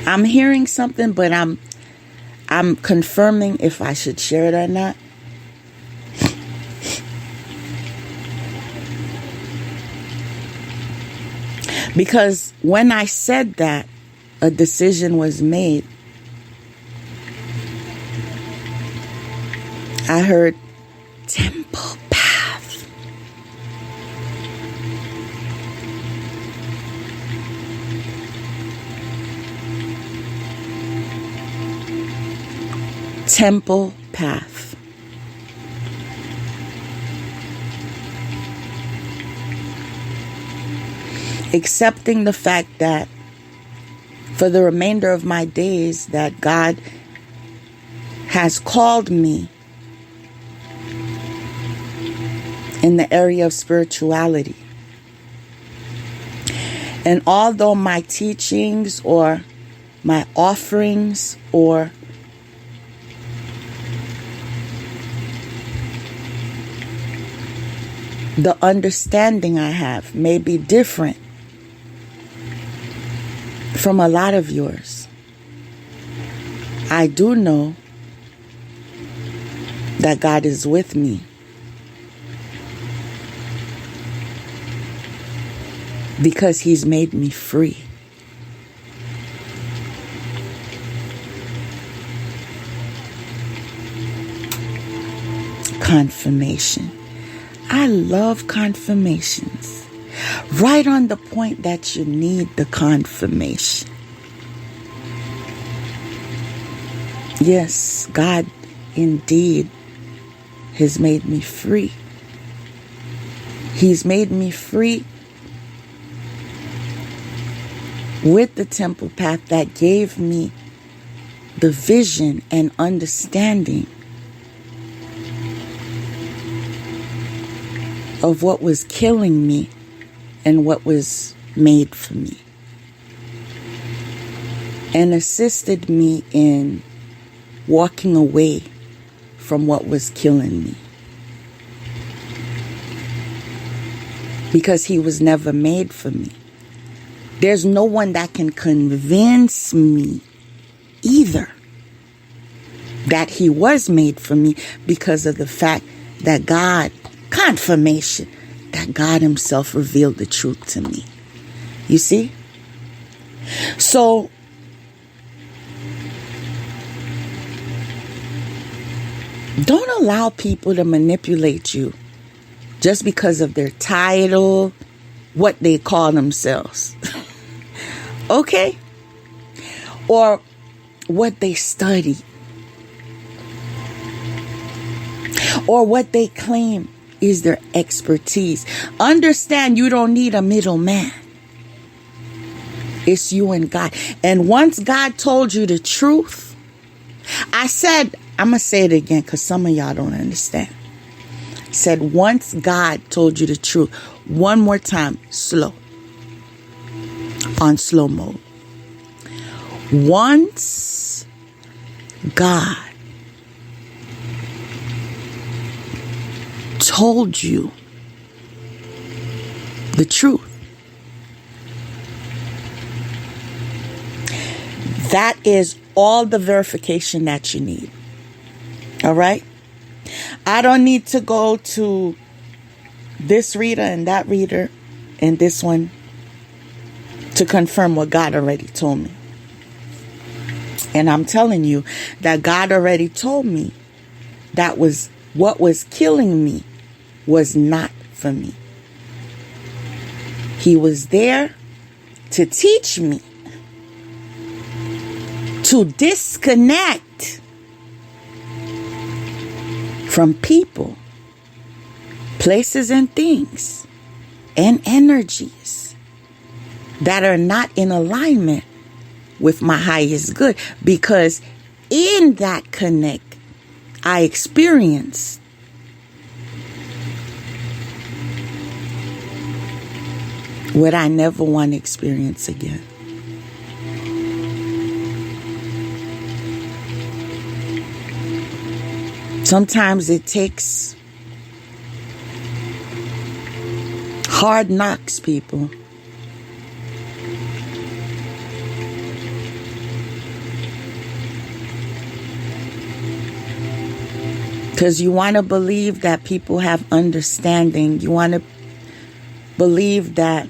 I'm hearing something, but I'm confirming if I should share it or not. Because when I said that a decision was made, I heard temple path. Temple path. Accepting the fact that for the remainder of my days that God has called me in the area of spirituality. And although my teachings or my offerings or the understanding I have may be different from a lot of yours, I do know that God is with me. Because He's made me free. Confirmation. I love confirmations. Right on the point that you need the confirmation. Yes, God indeed has made me free. He's made me free with the temple path that gave me the vision and understanding of what was killing me and what was made for me, and assisted me in walking away from what was killing me, because He was never made for me. There's no one that can convince me either that He was made for me, because of the fact that God, confirmation, that God Himself revealed the truth to me. You see? So, don't allow people to manipulate you just because of their title, what they call themselves. Okay? Or what they study. Or what they claim is their expertise. Understand, you don't need a middleman. It's you and God. And once God told you the truth, I'm going to say it again because some of y'all don't understand. Said once God told you the truth, one more time, slow. On slow mode. Once God told you the truth, that is all the verification that you need. All right? I don't need to go to this reader and that reader and this one to confirm what God already told me. And I'm telling you that God already told me that was what was killing me was not for me. He was there to teach me to disconnect from people, places, and things, and energies that are not in alignment with my highest good. Because in that connect, I experienced what I never want to experience again. Sometimes it takes hard knocks, people. Because you want to believe that people have understanding. You want to believe that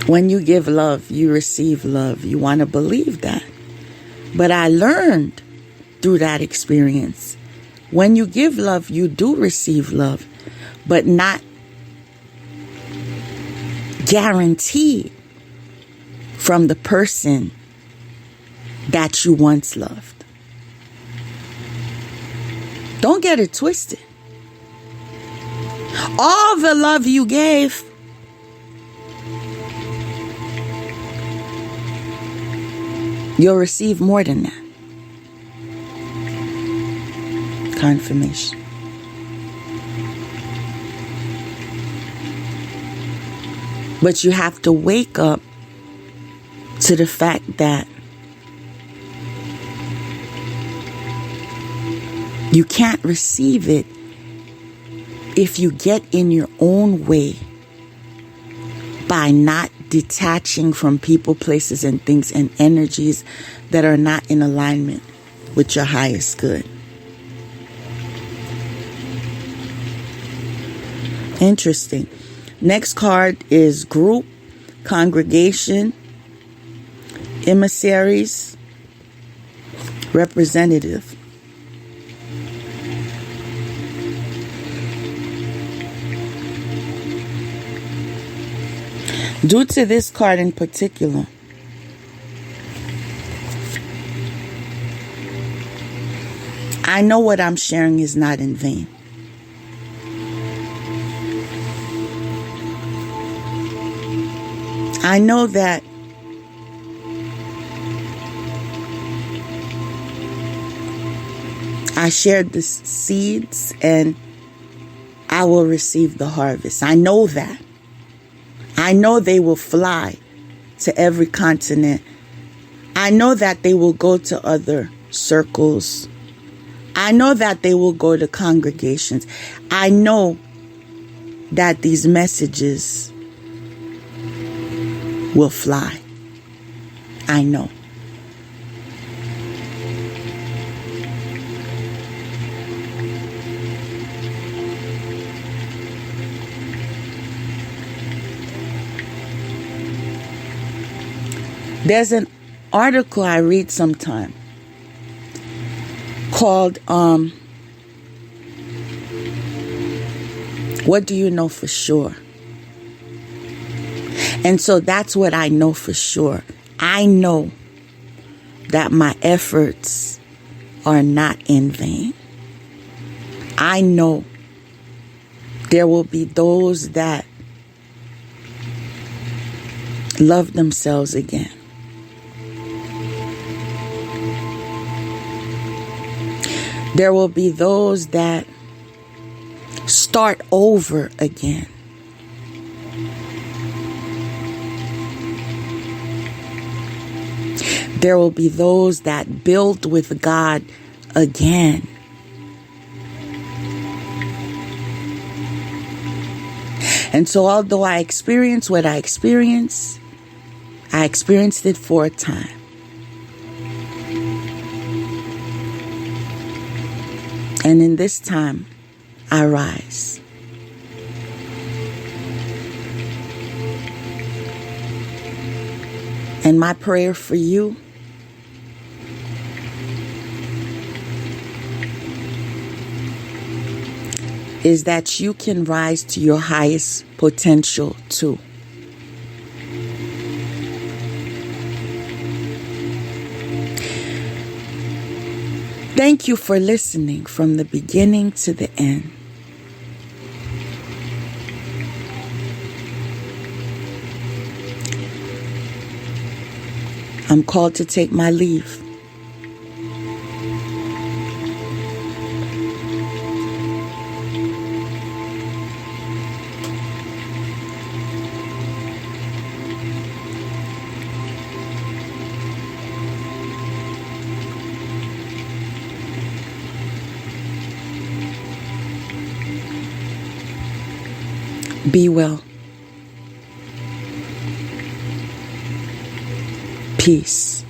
when you give love, you receive love. You want to believe that. But I learned through that experience, when you give love, you do receive love, but not guaranteed from the person that you once loved. Don't get it twisted. All the love you gave, you'll receive more than that. Confirmation. But you have to wake up to the fact that you can't receive it if you get in your own way by not detaching from people, places, and things and energies that are not in alignment with your highest good. Interesting. Next card is group, congregation, emissaries, representative. Due to this card in particular, I know what I'm sharing is not in vain. I know that I shared the seeds and I will receive the harvest. I know that. I know they will fly to every continent. I know that they will go to other circles. I know that they will go to congregations. I know that these messages will fly. I know. There's an article I read sometime called What Do You Know For Sure? And so that's what I know for sure. I know that my efforts are not in vain. I know there will be those that love themselves again. There will be those that start over again. There will be those that build with God again. And so although I experienced what I experienced it for a time. And in this time, I rise. And my prayer for you is that you can rise to your highest potential too. Thank you for listening from the beginning to the end. I'm called to take my leave. Be well. Peace.